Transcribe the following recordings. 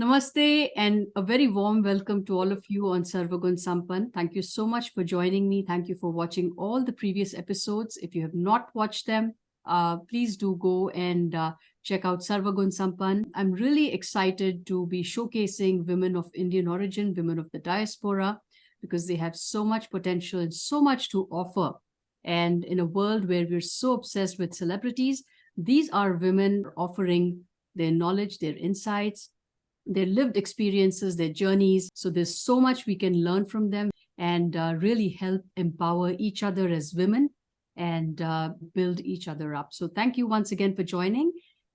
Namaste and a very warm welcome to all of you on Sarva Gunn Sampann. Thank you so much for joining me. Thank you for watching all the previous episodes. If you have not watched them, please do go and check out Sarva Gunn Sampann. I'm really excited to be showcasing women of Indian origin, women of the diaspora, because they have so much potential and so much to offer. And in a world where we're so obsessed with celebrities, these are women offering their knowledge, their insights, their lived experiences, their journeys. So there's so much we can learn from them and really help empower each other as women and build each other up. So thank you once again for joining.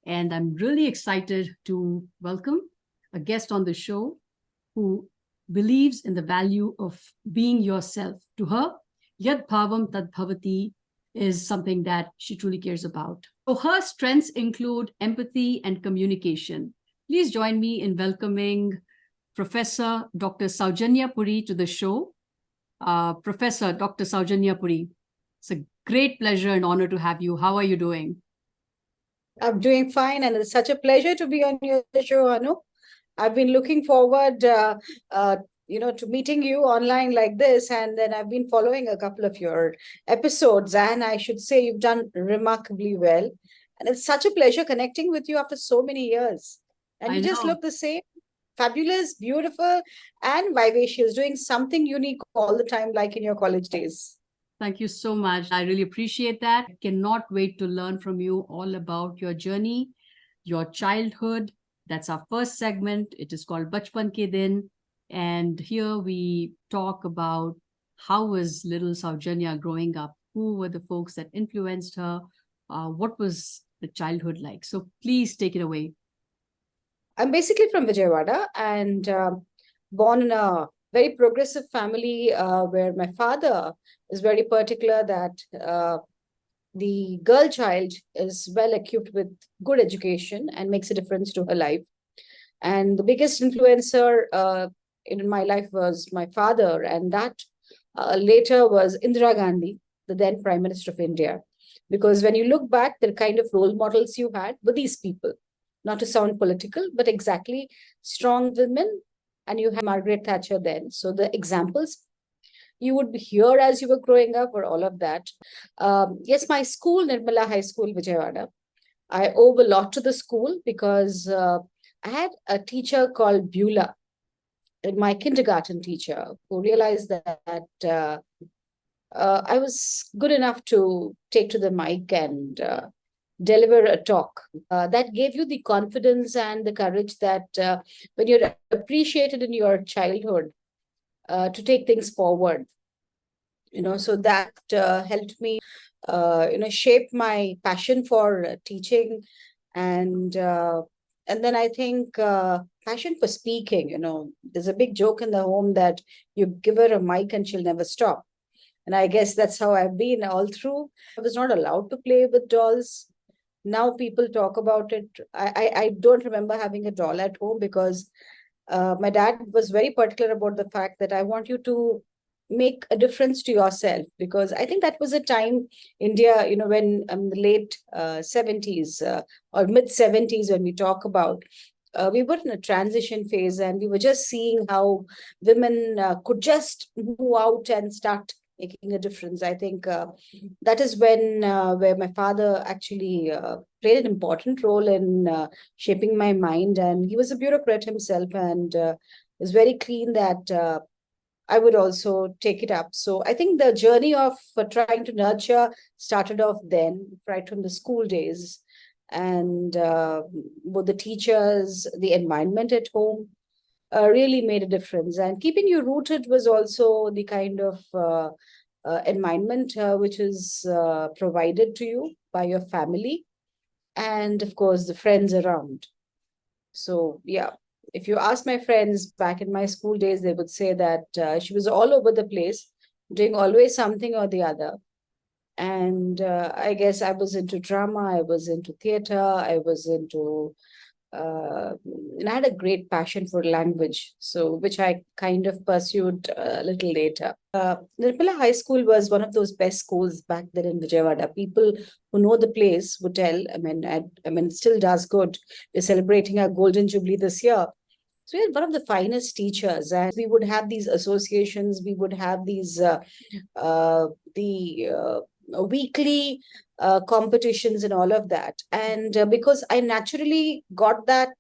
And I'm really excited to welcome a guest on the show who believes in the value of being yourself. To her, Yad Bhavam Tad Bhavati is something that she truly cares about. So her strengths include empathy and communication. Please join me in welcoming Professor Dr. Soujanya Pudi to the show. Professor Dr. Soujanya Pudi, it's a great pleasure and honor to have you. How are you doing? I'm doing fine, and it's such a pleasure to be on your show, Anu. I've been looking forward, to meeting you online like this, and then I've been following a couple of your episodes, and I should say you've done remarkably well. And it's such a pleasure connecting with you after so many years. And you just look the same, fabulous, beautiful, and vivacious, doing something unique all the time, like in your college days. Thank you so much. I really appreciate that. I cannot wait to learn from you all about your journey, your childhood. That's our first segment. It is called Bachchpan Ke Din. And here we talk about how was little Soujanya growing up? Who were the folks that influenced her? What was the childhood like? So please take it away. I'm basically from Vijayawada and born in a very progressive family where my father is very particular that the girl child is well equipped with good education and makes a difference to her life. And the biggest influencer in my life was my father, and that later was Indira Gandhi, the then Prime Minister of India. Because when you look back, the kind of role models you had were these people. Not to sound political, but exactly strong women. And you had Margaret Thatcher then. So the examples you would hear as you were growing up were all of that. Yes, my school, Nirmala High School, Vijayawada, I owe a lot to the school because I had a teacher called Beulah, my kindergarten teacher, who realized that I was good enough to take to the mic and deliver a talk that gave you the confidence and the courage that when you're appreciated in your childhood to take things forward, so that helped me shape my passion for teaching, and then I think passion for speaking. There's a big joke in the home that you give her a mic and she'll never stop, and I guess that's how I've been all through. I was not allowed to play with dolls. Now people talk about it. I don't remember having a doll at home because my dad was very particular about the fact that I want you to make a difference to yourself, because I think that was a time, India, when the late 70s or mid 70s, when we talk about, we were in a transition phase and we were just seeing how women could just move out and start making a difference. I think that is when where my father actually played an important role in shaping my mind, and he was a bureaucrat himself and was very keen that I would also take it up. So I think the journey of trying to nurture started off then, right from the school days, and both the teachers, the environment at home really made a difference. And keeping you rooted was also the kind of environment which is provided to you by your family and, of course, the friends around. So, yeah, if you ask my friends back in my school days, they would say that she was all over the place, doing always something or the other. And I guess I was into drama, I was into theater, I was into and I had a great passion for language, so which I kind of pursued a little later. Nirmala High School was one of those best schools back then in Vijayawada. People who know the place would tell. I mean, it still does good. We're celebrating our Golden Jubilee this year. So we had one of the finest teachers, and we would have these associations, we would have these weekly competitions and all of that. And because I naturally got that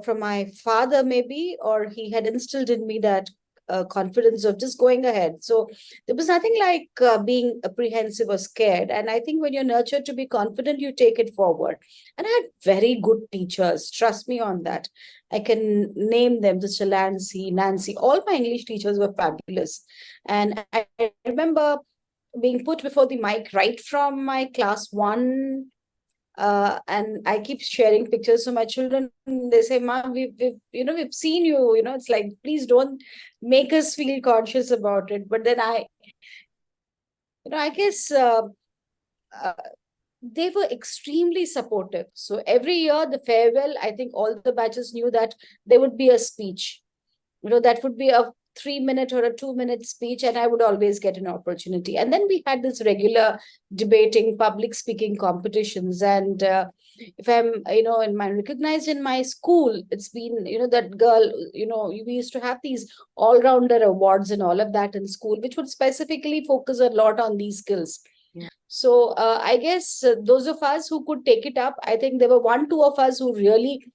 from my father, maybe, or he had instilled in me that confidence of just going ahead. So there was nothing like being apprehensive or scared. And I think when you're nurtured to be confident, you take it forward. And I had very good teachers. Trust me on that. I can name them, Mr. Nancy. All my English teachers were fabulous. And I remember being put before the mic right from my class one, and I keep sharing pictures. So my children, they say, "Mom, we've seen you. It's like, please don't make us feel conscious about it." But then I guess they were extremely supportive. So every year, the farewell, I think all the batches knew that there would be a speech. That would be a 3-minute or a 2-minute speech, and I would always get an opportunity. And then we had this regular debating, public speaking competitions. And if I'm, recognized in my school, it's been, that girl, we used to have these all-rounder awards and all of that in school, which would specifically focus a lot on these skills. Yeah. So I guess those of us who could take it up, I think there were 1-2 of us who really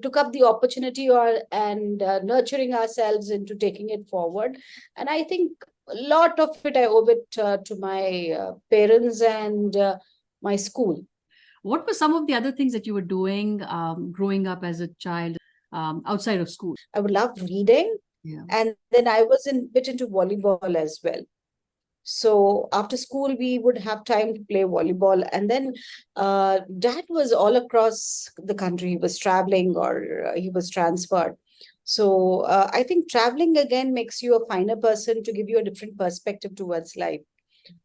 took up the opportunity and nurturing ourselves into taking it forward. And I think a lot of it I owe it to my parents and my school. What were some of the other things that you were doing growing up as a child outside of school? I would love reading. Yeah. And then I was a bit into volleyball as well. So after school, we would have time to play volleyball. And then dad was all across the country. He was traveling, or he was transferred. So I think traveling again makes you a finer person, to give you a different perspective towards life.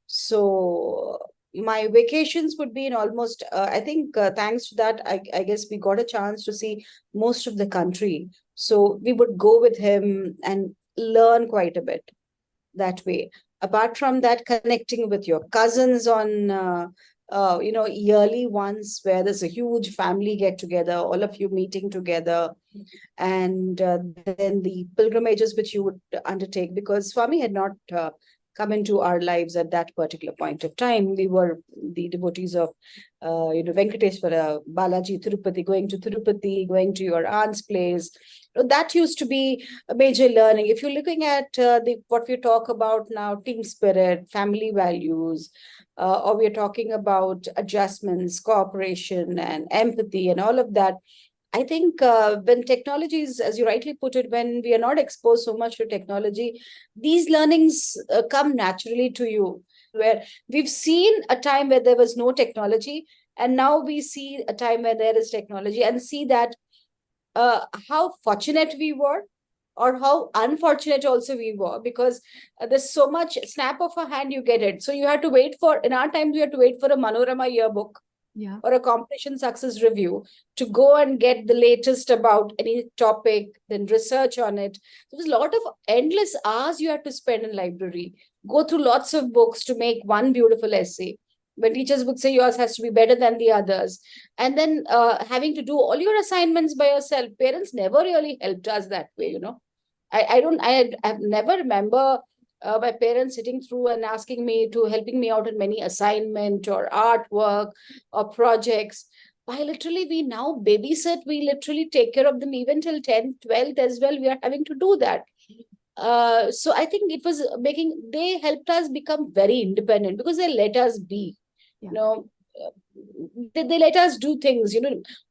So my vacations would be in almost, I think thanks to that, I guess we got a chance to see most of the country. So we would go with him and learn quite a bit that way. Apart from that, connecting with your cousins on yearly ones, where there's a huge family get together, all of you meeting together. And then the pilgrimages which you would undertake, because Swami had not come into our lives at that particular point of time. We were the devotees of Venkateswara, Balaji, Tirupati, going to Tirupati, going to your aunt's place. That used to be a major learning. If you're looking at what we talk about now, team spirit, family values, or we're talking about adjustments, cooperation, and empathy, and all of that, I think when technologies, as you rightly put it, when we are not exposed so much to technology, these learnings come naturally to you. Where we've seen a time where there was no technology, and now we see a time where there is technology, and see that how fortunate we were, or how unfortunate also we were, because there's so much snap of a hand you get it. So you have to wait for, in our time, we had to wait for a Manorama yearbook, yeah, or a competition success review to go and get the latest about any topic, then research on it. There was a lot of endless hours you had to spend in library, go through lots of books to make one beautiful essay. When teachers would say yours has to be better than the others. And then having to do all your assignments by yourself. Parents never really helped us that way, I've never remember my parents sitting through and asking me to, helping me out in many assignment or artwork or projects. We now babysit, we literally take care of them even till 10th, 12th as well. We are having to do that. So I think it was they helped us become very independent, because they let us be, they let us do things,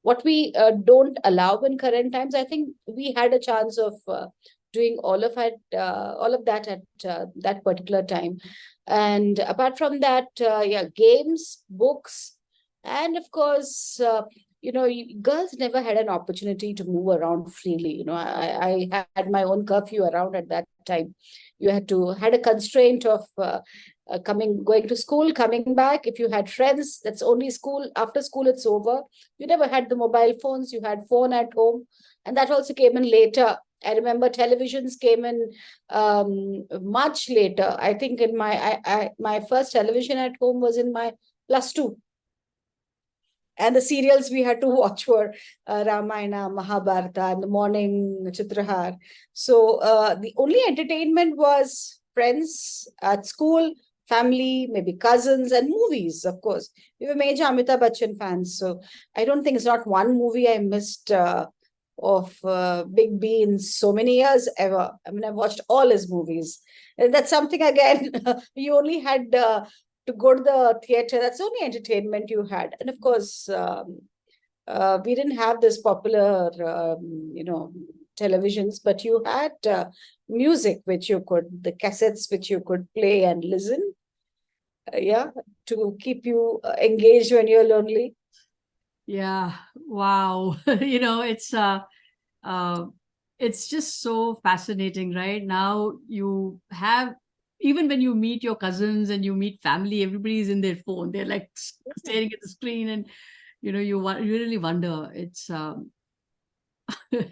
what we don't allow in current times. I think we had a chance of doing all of that at that particular time. And apart from that, games, books, and of course, girls never had an opportunity to move around freely. I had my own curfew around at that time. You had a constraint of going to school, coming back. If you had friends, that's only school. After school, it's over. You never had the mobile phones. You had phone at home, and that also came in later. I remember televisions came in much later. I think in my first television at home was in my +2. And the serials we had to watch were Ramayana, Mahabharata, in the morning, Chitrahar. So the only entertainment was friends at school, family, maybe cousins, and movies, of course. We were major Amitabh Bachchan fans. So I don't think it's not one movie I missed of Big B in so many years ever. I mean, I've watched all his movies. And that's something, again, you only had to go to the theater. That's the only entertainment you had. And of course, we didn't have this popular, televisions, but you had music, the cassettes which you could play and listen. To keep you engaged when you're lonely. Yeah. Wow. It's just so fascinating, right? Now you have, even when you meet your cousins and you meet family, everybody's in their phone. They're like staring at the screen, and you really wonder. It's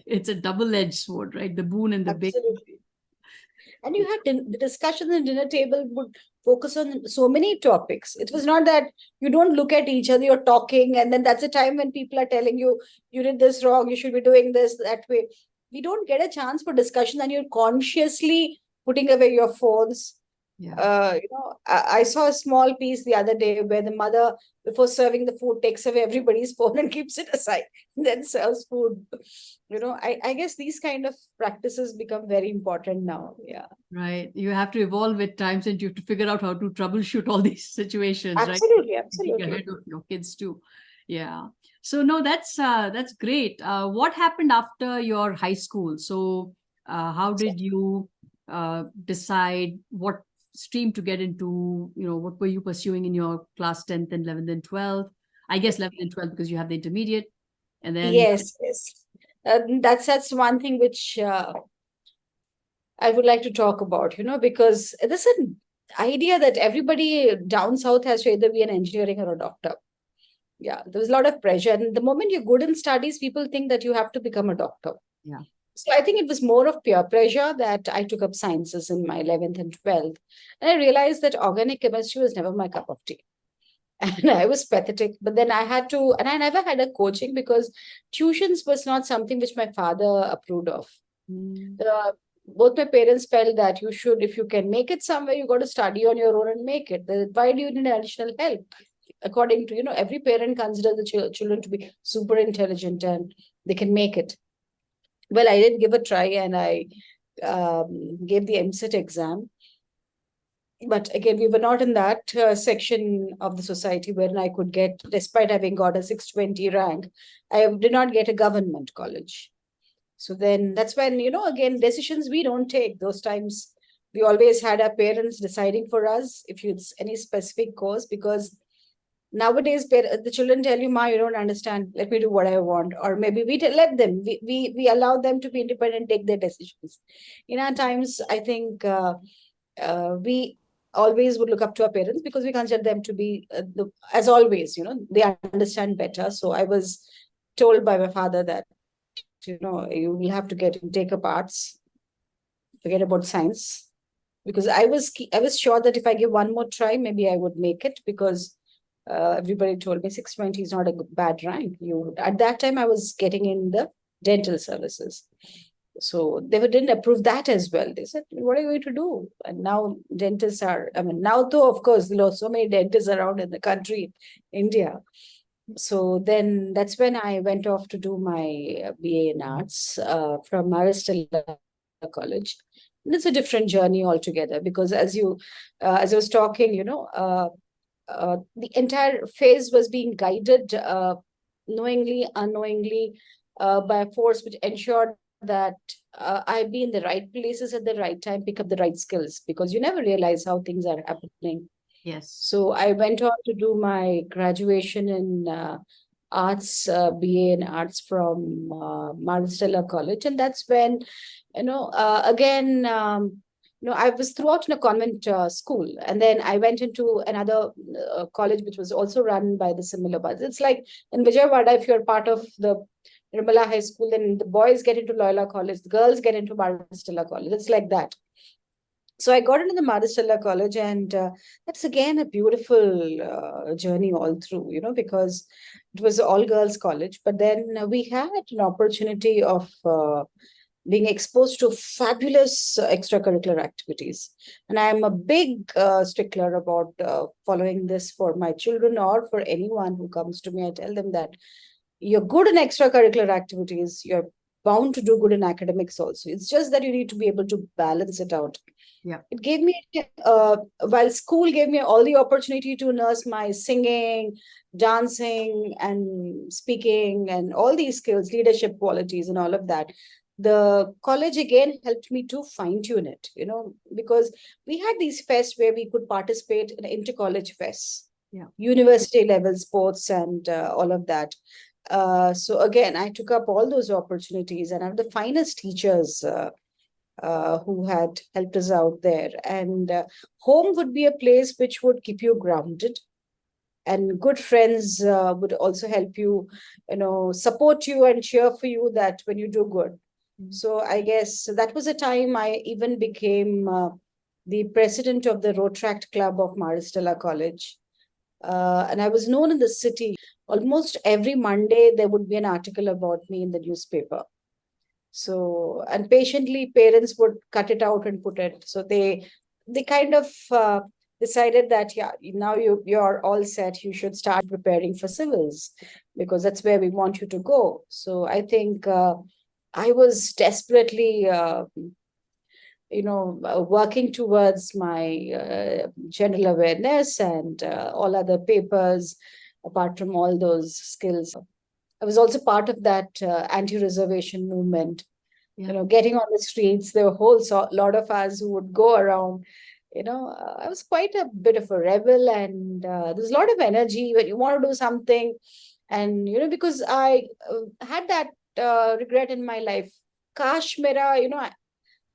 it's a double-edged sword, right? The boon and the bane. Absolutely. And you had the discussions at dinner table would focus on so many topics. It was not that you don't look at each other, you're talking, and then that's a time when people are telling you, you did this wrong, you should be doing this that way. We don't get a chance for discussion, and you're consciously putting away your phones. Yeah. I saw a small piece the other day where the mother, before serving the food, takes away everybody's phone and keeps it aside, and then serves food. I guess these kind of practices become very important now. Yeah. Right. You have to evolve with times, and you have to figure out how to troubleshoot all these situations, right? Absolutely, Thinking absolutely. ahead of your kids too. Yeah. So no, that's great. What happened after your high school? So how did you decide what stream to get into? What were you pursuing in your class 10th and 11th and 12th? I guess 11th and 12th, because you have the intermediate. And then Yes, yes. That's one thing which I would like to talk about, because there's an idea that everybody down south has to either be an engineering or a doctor. Yeah, there was a lot of pressure. And the moment you're good in studies, people think that you have to become a doctor. Yeah. So I think it was more of peer pressure that I took up sciences in my 11th and 12th. And I realized that organic chemistry was never my cup of tea. And I was pathetic. But then I had to, and I never had a coaching because tuitions was not something which my father approved of. Both my parents felt that you should, if you can make it somewhere, you got to study on your own and make it. Why do you need additional help? According to, every parent considers the children to be super intelligent and they can make it. Well, I did give a try, and I gave the MCET exam. But again, we were not in that section of the society wherein I could get, despite having got a 620 rank, I did not get a government college. So then that's when, again, decisions we don't take. Those times we always had our parents deciding for us if it's any specific course, because nowadays the children tell you, Ma, you don't understand, let me do what I want. Or maybe we let them, we allow them to be independent, take their decisions. In our times, I think we always would look up to our parents because we consider them to be, as always, they understand better. So I was told by my father that, you will have to take up arts, forget about science, because I was sure that if I give one more try, maybe I would make it, because everybody told me 620 is not a bad rank. At that time, I was getting in the dental services. So they didn't approve that as well. They said, what are you going to do? And now dentists are, now though, of course, there are so many dentists around in the country, India. So then that's when I went off to do my BA in arts from Maristella College. And it's a different journey altogether, because as I was talking, the entire phase was being guided knowingly, unknowingly, by a force which ensured that I be in the right places at the right time, pick up the right skills, because you never realize how things are happening. Yes. So I went on to do my graduation in arts, BA in arts from Maristella College. And that's when, again, I was throughout in a convent school, and then I went into another college which was also run by the similar bus. It's like in Vijayawada, if you're part of the Nirmala High School, then the boys get into Loyola College, the girls get into Maristella College. It's like that. So I got into the Madhusala College, and that's again a beautiful journey all through, because it was all girls college. But then we had an opportunity of being exposed to fabulous extracurricular activities. And I am a big stickler about following this for my children or for anyone who comes to me. I tell them that you're good in extracurricular activities, you're bound to do good in academics also. It's just that you need to be able to balance it out. Yeah. It gave me, while school gave me all the opportunity to nurse my singing, dancing, and speaking, and all these skills, leadership qualities, and all of that. The college again helped me to fine tune it, because we had these fests where we could participate in inter-college fests, university level sports, and all of that. So again, I took up all those opportunities, and I have the finest teachers who had helped us out there. And home would be a place which would keep you grounded, and good friends would also help you, support you and cheer for you that when you do good. So I guess that was a time I even became the president of the Rotaract Club of Maristella College. And I was known in the city. Almost every Monday, there would be an article about me in the newspaper. So, and patiently, parents would cut it out and put it. So they kind of decided that, yeah, now you're all set. You should start preparing for civils, because that's where we want you to go. So I think I was desperately, working towards my general awareness and all other papers, apart from all those skills. I was also part of that anti-reservation movement. Getting on the streets, there were a whole lot of us who would go around. I was quite a bit of a rebel, and there's a lot of energy when you want to do something. And, because I had that regret in my life. Kash mera,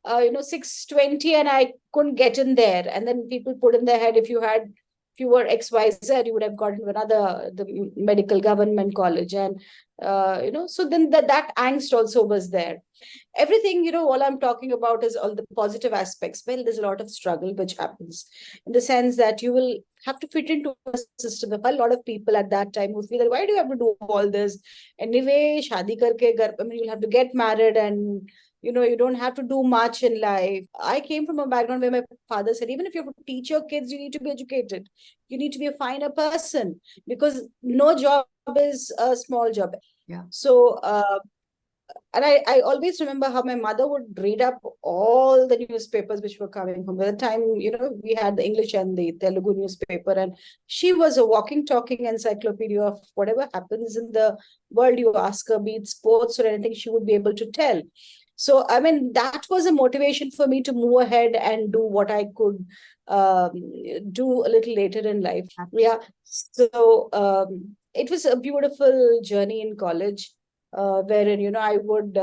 620 and I couldn't get in there. And then people put in their head, if you were XYZ, you would have gotten the medical government college. And, so then that angst also was there. Everything, all I'm talking about is all the positive aspects. Well, there's a lot of struggle which happens in the sense that you will have to fit into a system. There are a lot of people at that time who feel that, why do you have to do all this? Anyway, shadi karke, you'll have to get married, and you don't have to do much in life. I came from a background where my father said, even if you have to teach your kids, you need to be educated. You need to be a finer person, because no job is a small job. Yeah. So, and I always remember how my mother would read up all the newspapers which were coming home. By the time, we had the English and the Telugu newspaper, and she was a walking, talking encyclopedia of whatever happens in the world. You ask her, be it sports or anything, she would be able to tell. So, I mean, that was a motivation for me to move ahead and do what I could do a little later in life. Yeah. So it was a beautiful journey in college, wherein, I would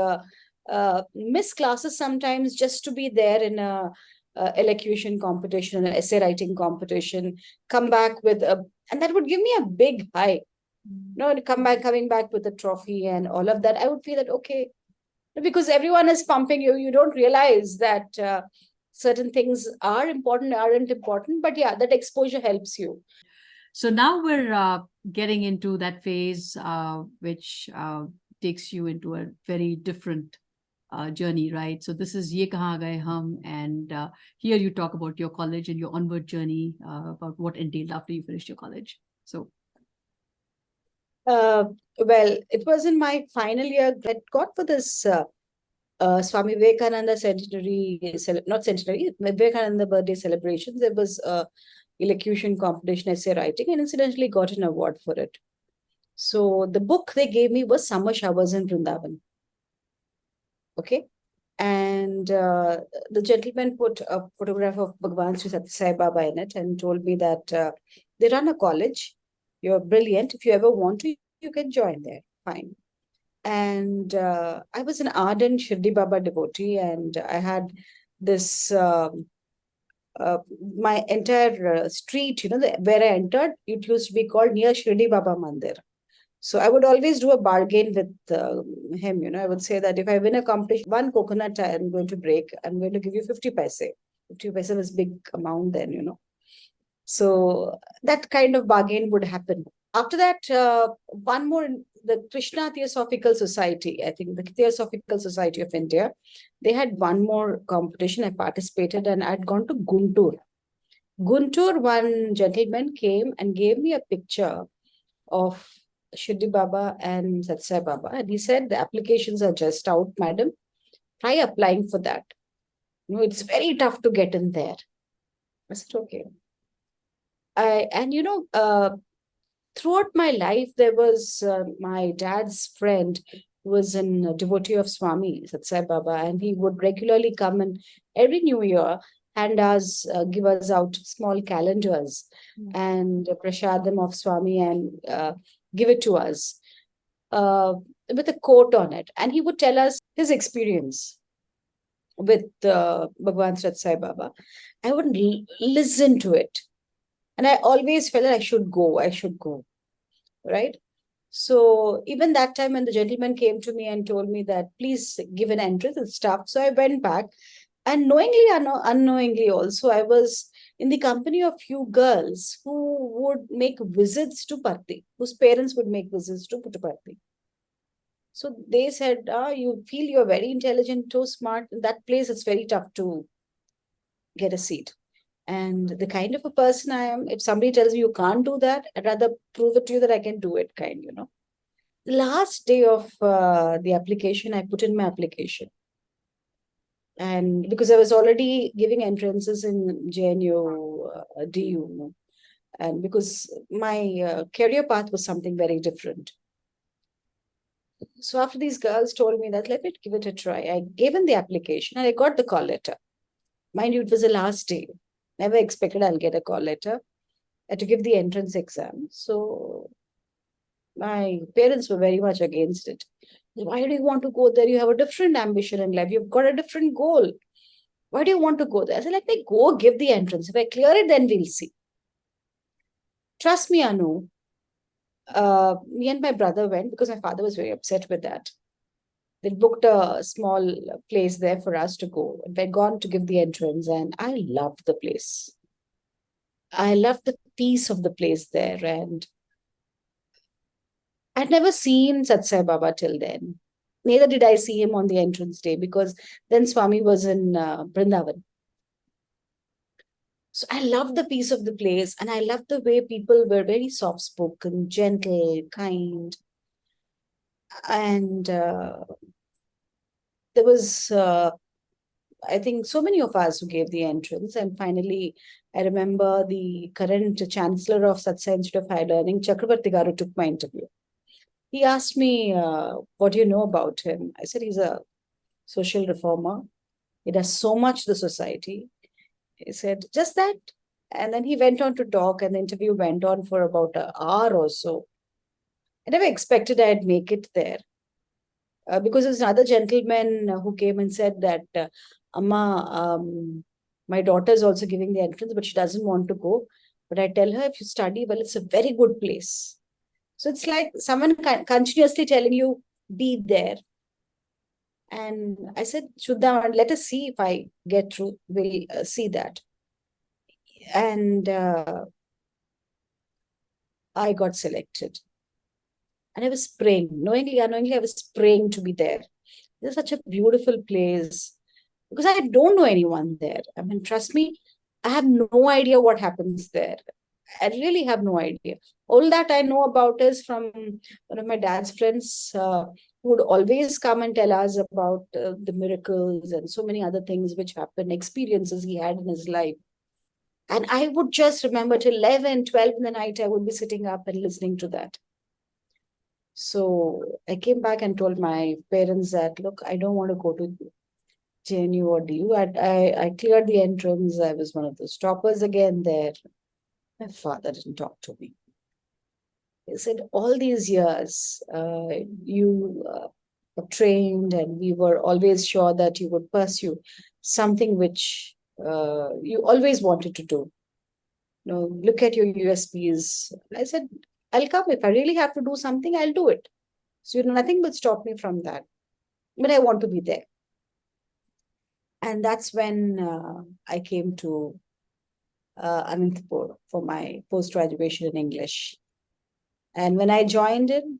miss classes sometimes just to be there in a elocution competition, an essay writing competition, come back with and that would give me a big high. Coming back with a trophy and all of that, I would feel that, okay, because everyone is pumping you, you don't realize that certain things aren't important, but yeah, that exposure helps you. So now we're getting into that phase which takes you into a very different journey, right? So this is Ye Kahaan Gaye Hum, and here you talk about your college and your onward journey, about what entailed after you finished your college. So well, it was in my final year. I got for this Swami Vivekananda centenary, not centenary, Vivekananda birthday celebrations. There was a elocution competition, essay writing, and incidentally got an award for it. So the book they gave me was Summer Showers in Vrindavan. Okay. And the gentleman put a photograph of Bhagwan Sri Sathya Sai Baba in it and told me that they run a college. You're brilliant. If you ever want to, you can join there. Fine. And I was an ardent Shirdi Baba devotee, and I had this, my entire street, where I entered, it used to be called near Shirdi Baba Mandir. So I would always do a bargain with him. I would say that if I win a competition, one coconut I'm going to break, I'm going to give you 50 paise. 50 paisa was big amount then, So that kind of bargain would happen. After that, one more, the Krishna Theosophical Society, I think the Theosophical Society of India, they had one more competition. I participated and I'd gone to Guntur. Guntur, one gentleman came and gave me a picture of Shuddhi Baba and Satsai Baba. And he said, the applications are just out, madam. Try applying for that. It's very tough to get in there. I said, okay. Throughout my life, there was my dad's friend who was a devotee of Swami Satsai Baba, and he would regularly come and every New Year give us out small calendars and prasadam of Swami and give it to us with a quote on it. And he would tell us his experience with Bhagwan Satsai Baba. I would listen to it. And I always felt that I should go, right? So even that time when the gentleman came to me and told me that, please give an entrance and stuff. So I went back, and knowingly or unknowingly also, I was in the company of few girls who would make visits to Puttaparthi, whose parents would make visits to Puttaparthi. So they said, you feel you're very intelligent, too smart. In that place, it's very tough to get a seat. And the kind of a person I am, if somebody tells me you can't do that, I'd rather prove it to you that I can do it, The last day of the application, I put in my application. And because I was already giving entrances in JNU, DU, and because my career path was something very different. So after these girls told me that, let me give it a try, I gave in the application and I got the call letter. Mind you, it was the last day. Never expected I'll get a call letter to give the entrance exam. So my parents were very much against it. Why do you want to go there? You have a different ambition in life. You've got a different goal. Why do you want to go there? I said, let me go give the entrance. If I clear it, then we'll see. Trust me, Anu. Me and my brother went because my father was very upset with that. They booked a small place there for us to go. And we're gone to give the entrance, and I loved the place. I loved the peace of the place there, and I'd never seen Satsai Baba till then. Neither did I see him on the entrance day because then Swami was in Vrindavan. So I loved the peace of the place, and I loved the way people were very soft-spoken, gentle, kind. And there was, I think, so many of us who gave the entrance. And finally, I remember the current chancellor of Sathya Sai Institute of Higher Learning, Chakrabarti Garu, took my interview. He asked me, what do you know about him? I said, he's a social reformer. He does so much to the society. He said, just that. And then he went on to talk, and the interview went on for about an hour or so. I never expected I'd make it there. Because there's another gentleman who came and said that, Amma, my daughter is also giving the entrance, but she doesn't want to go. But I tell her, if you study well, it's a very good place. So it's like someone continuously telling you, be there. And I said, Shuddha, let us see if I get through. We'll see that. And I got selected. And I was praying. Knowingly, unknowingly, I was praying to be there. It's such a beautiful place. Because I don't know anyone there. I mean, trust me, I have no idea what happens there. I really have no idea. All that I know about is from one of my dad's friends who would always come and tell us about the miracles and so many other things which happened, experiences he had in his life. And I would just remember till 11, 12 in the night, I would be sitting up and listening to that. So I came back and told my parents that, look, I don't want to go to JNU or DU. I cleared the entrance. I was one of the toppers again there. My father didn't talk to me. He said, all these years, you were trained, and we were always sure that you would pursue something which you always wanted to do. Look at your USPs. I said, I'll come. If I really have to do something, I'll do it. So nothing will stop me from that. But I want to be there. And that's when I came to Anantapur for my post-graduation in English. And when I joined in,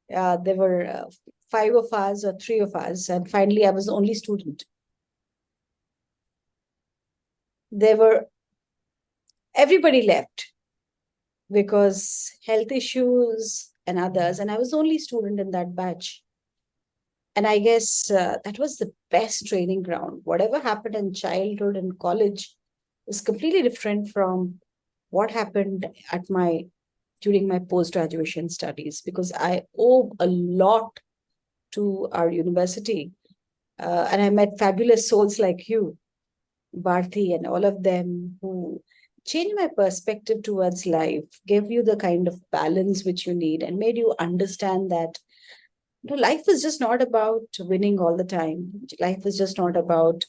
there were 5 of us or 3 of us, and finally I was the only student. Everybody left because health issues and others, and I was the only student in that batch. And I guess that was the best training ground. Whatever happened in childhood and college is completely different from what happened during my post-graduation studies, because I owe a lot to our university. And I met fabulous souls like you, Bharti, and all of them who changed my perspective towards life, gave you the kind of balance which you need, and made you understand that life is just not about winning all the time. Life is just not about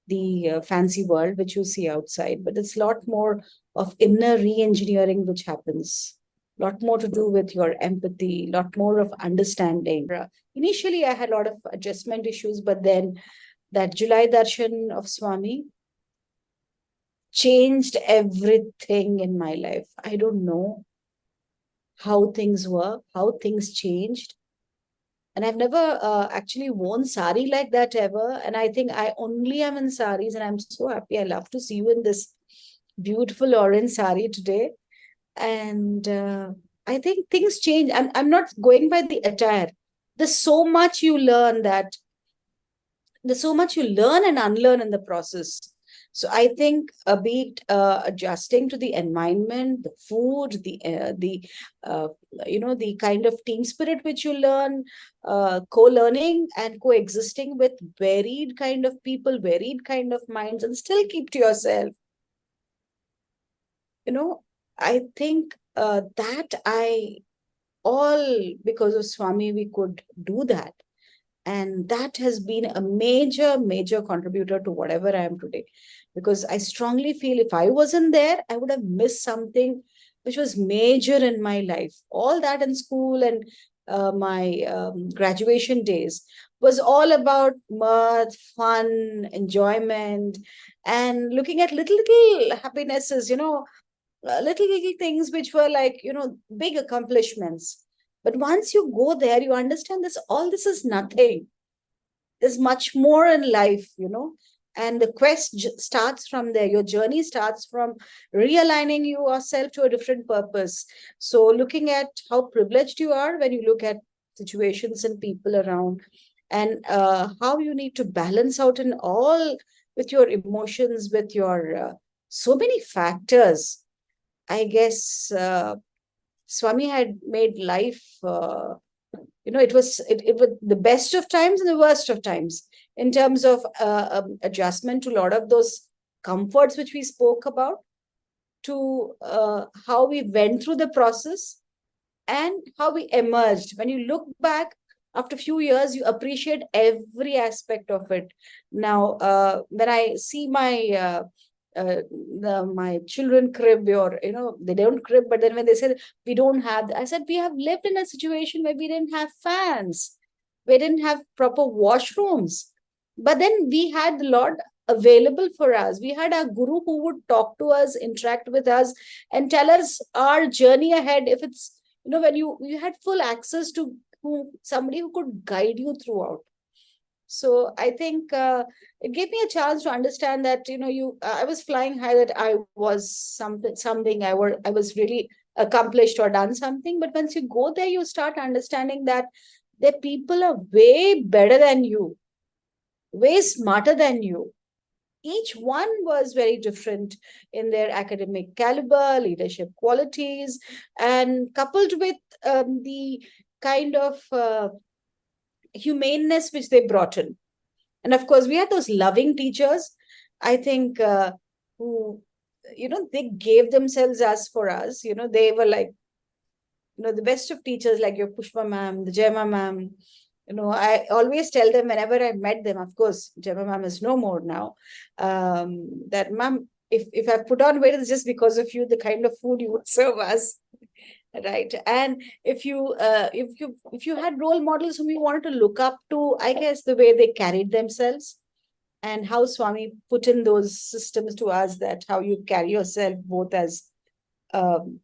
the fancy world which you see outside, but it's a lot more of inner re-engineering which happens. A lot more to do with your empathy, a lot more of understanding. Initially, I had a lot of adjustment issues, but then that July Darshan of Swami changed everything in my life. I don't know how things were, how things changed. And I've never actually worn sari like that ever. And I think I only am in saris, and I'm so happy. I love to see you in this beautiful orange sari today. And I think things change. I'm not going by the attire. There's so much you learn and unlearn in the process. So I think be it adjusting to the environment, the food, the kind of team spirit which you learn, co-learning and coexisting with varied kind of people, varied kind of minds, and still keep to yourself. I think all because of Swami, we could do that. And that has been a major, major contributor to whatever I am today. Because I strongly feel if I wasn't there, I would have missed something which was major in my life. All that in school and my graduation days was all about mirth, fun, enjoyment, and looking at little happinesses, little things which were like, big accomplishments. But once you go there, you understand all this is nothing. There's much more in life, and the quest starts from there. Your journey starts from realigning yourself to a different purpose. So looking at how privileged you are when you look at situations and people around, and how you need to balance out in all with your emotions, with your so many factors. I guess Swami had made life, it was the best of times and the worst of times in terms of adjustment to a lot of those comforts which we spoke about, to how we went through the process and how we emerged. When you look back after a few years, you appreciate every aspect of it. Now, when I see my children crib, or they don't crib, but then when they said we don't have, I said we have lived in a situation where we didn't have fans, we didn't have proper washrooms, but then we had the Lord available for us. We had our guru who would talk to us, interact with us, and tell us our journey ahead. If it's when you had full access to somebody who could guide you throughout. So I think it gave me a chance to understand that I was flying high, that I was something I was really accomplished or done something. But once you go there, you start understanding that the people are way better than you, way smarter than you. Each one was very different in their academic caliber, leadership qualities, and coupled with the kind of humaneness which they brought in. And of course, we had those loving teachers, I think, who, they gave themselves for us. They were like, the best of teachers, like your Pushpa ma'am, the Jema ma'am. I always tell them whenever I met them, of course, Jema ma'am is no more now, that ma'am, if I've put on weight, it's just because of you, the kind of food you would serve us. Right. And if you had role models whom you wanted to look up to, I guess the way they carried themselves, and how Swami put in those systems to us, that how you carry yourself both as um,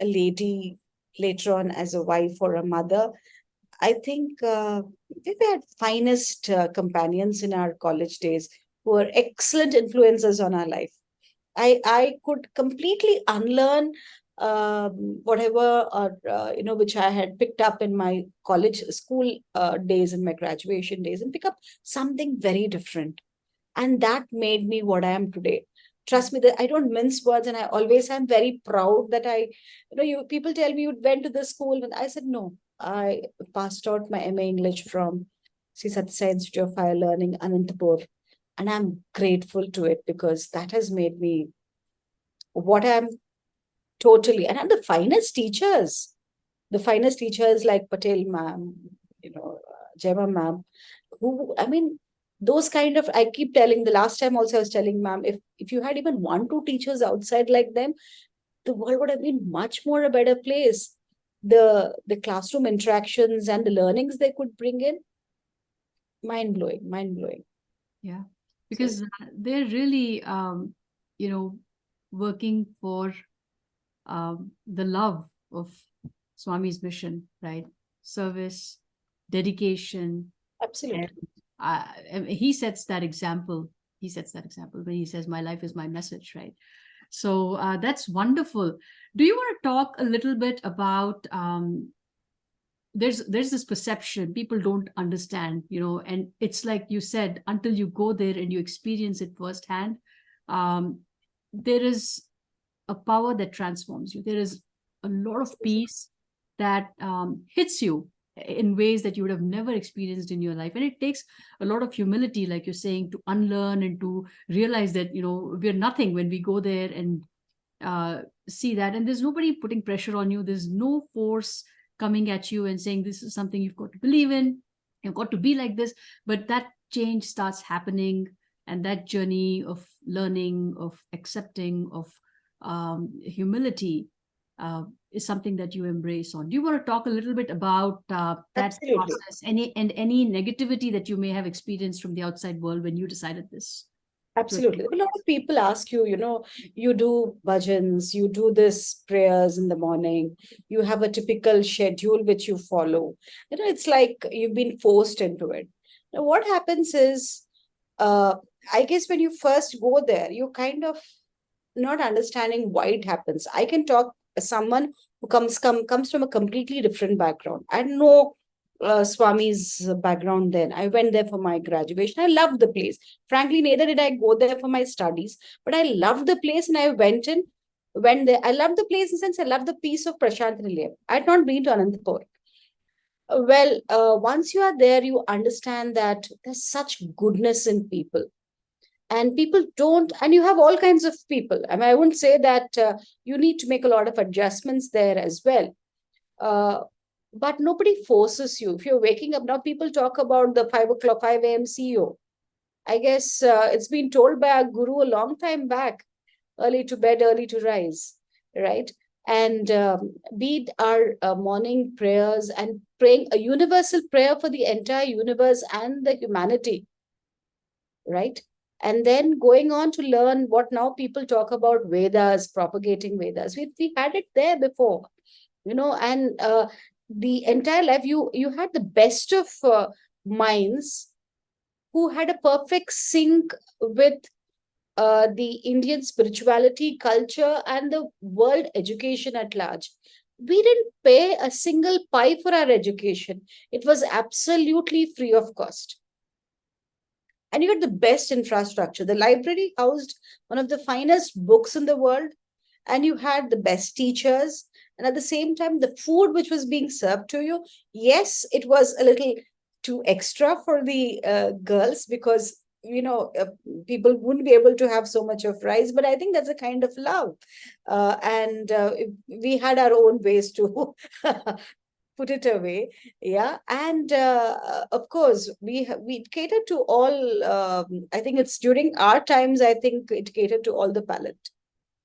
a lady, later on as a wife or a mother. I think we've had finest companions in our college days who were excellent influences on our life. I could completely unlearn whatever which I had picked up in my college school days and my graduation days, and pick up something very different. And that made me what I am today. Trust me, that I don't mince words, and I always am very proud that you people tell me you went to this school, and I said no. I passed out my MA English from Sri Sathya Sai Institute of Higher Learning, Anantapur, and I'm grateful to it because that has made me what I'm totally. And I'm the finest teachers like Patel ma'am, Jema ma'am, who, I mean, those kind of, I keep telling, the last time also I was telling ma'am, if you had even one, two teachers outside like them, the world would have been much more a better place. The classroom interactions and the learnings they could bring in, mind blowing, mind blowing. Yeah, because they're really, working for the love of Swami's mission, right? Service, dedication. Absolutely. And he sets that example. He sets that example when he says, "My life is my message," right? So that's wonderful. Do you want to talk a little bit about there's this perception people don't understand, and it's like you said, until you go there and you experience it firsthand, there is a power that transforms you. There is a lot of peace that hits you in ways that you would have never experienced in your life. And it takes a lot of humility, like you're saying, to unlearn and to realize that, we're nothing when we go there and see that. And there's nobody putting pressure on you. There's no force coming at you and saying, this is something you've got to believe in. You've got to be like this. But that change starts happening. And that journey of learning, of accepting, of humility is something that you embrace on. Do you want to talk a little bit about that Absolutely. process? Any negativity that you may have experienced from the outside world when you decided this? Absolutely. A lot of people ask you, you do bhajans, you do this prayers in the morning, you have a typical schedule which you follow. It's like you've been forced into it. Now, what happens is, I guess when you first go there, you kind of not understanding why it happens. I can talk as someone who comes from a completely different background. I know Swami's background then. I went there for my graduation. I loved the place. Frankly, neither did I go there for my studies, but I loved the place and I went there. I loved the place in the sense I loved the peace of Prashant Nilayam. I had not been to Anantapur. Well, once you are there, you understand that there's such goodness in people. And people don't, and you have all kinds of people. I mean, I wouldn't say that you need to make a lot of adjustments there as well. But nobody forces you. If you're waking up, now people talk about the 5 o'clock, 5 a.m. CEO. I guess it's been told by our guru a long time back, early to bed, early to rise, right? And be it our morning prayers and praying a universal prayer for the entire universe and the humanity, right? And then going on to learn what now people talk about Vedas, propagating Vedas. We had it there before, and the entire life, you had the best of minds who had a perfect sync with the Indian spirituality, culture, and the world education at large. We didn't pay a single pie for our education. It was absolutely free of cost. And you had the best infrastructure. The library housed one of the finest books in the world, and you had the best teachers. And at the same time, the food which was being served to you, yes, it was a little too extra for the girls because people wouldn't be able to have so much of rice, but I think that's a kind of love, and we had our own ways to put it away. Yeah. And of course we cater to all. I think it's during our times, I think it catered to all the palate.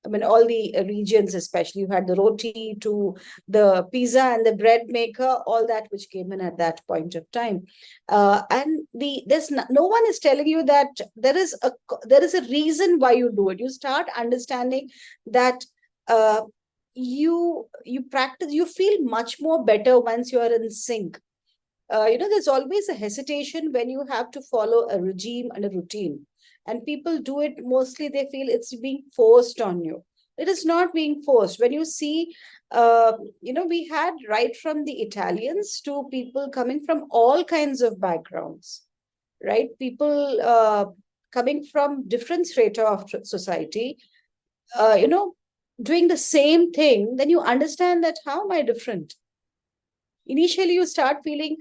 I mean, all the regions, especially. You had the roti to the pizza and the bread maker, all that which came in at that point of time. And there's no one is telling you that there is a reason why you do it. You start understanding that you practice, you feel much more better once you are in sync. There's always a hesitation when you have to follow a regime and a routine. And people do it mostly, they feel it's being forced on you. It is not being forced. When you see, we had right from the Italians to people coming from all kinds of backgrounds, right? People coming from different strata of society, doing the same thing, then you understand that how am I different? Initially, you start feeling,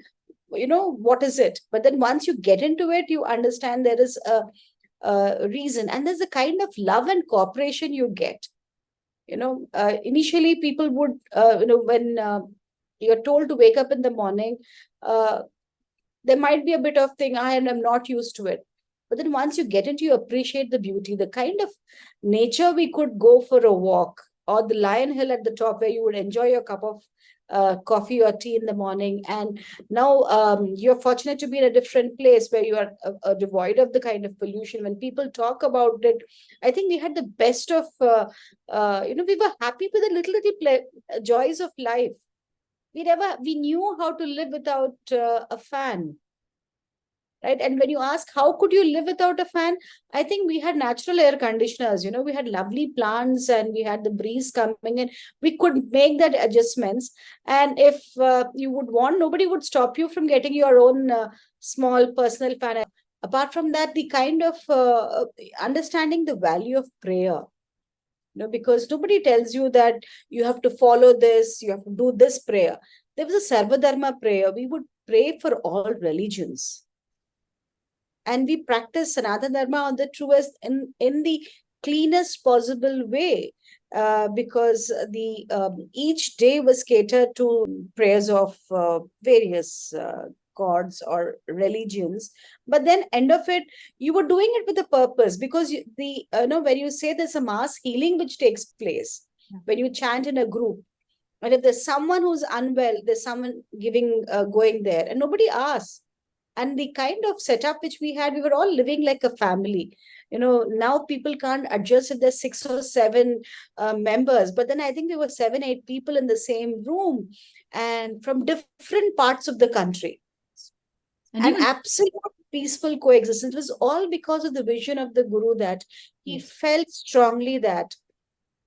what is it? But then once you get into it, you understand there is a reason, and there's a kind of love and cooperation you get. Initially people would, when you're told to wake up in the morning, there might be a bit of thing, I am not used to it. But then once you get into, you appreciate the beauty, the kind of nature. We could go for a walk, or the Lion Hill at the top, where you would enjoy your cup of coffee or tea in the morning. And now you're fortunate to be in a different place where you are devoid of the kind of pollution. When people talk about it, I think we had the best of, we were happy with the little joys of life. We knew how to live without a fan. Right. And when you ask, how could you live without a fan? I think we had natural air conditioners, we had lovely plants, and we had the breeze coming in. We could make that adjustments. And if you would want, nobody would stop you from getting your own small personal fan. Apart from that, the kind of understanding the value of prayer, because nobody tells you that you have to follow this, you have to do this prayer. There was a Sarva Dharma prayer. We would pray for all religions. And we practice Sanatana Dharma on the truest, in the cleanest possible way, because each day was catered to prayers of various gods or religions. But then end of it, you were doing it with a purpose, because when you say there's a mass healing which takes place, when you chant in a group, and if there's someone who's unwell, there's someone going there, and nobody asks. And the kind of setup which we had, we were all living like a family. Now people can't adjust if there's 6 or 7 members, but then I think there were 7, 8 people in the same room, and from different parts of the country. And absolute peaceful coexistence. It was all because of the vision of the Guru, that he felt strongly that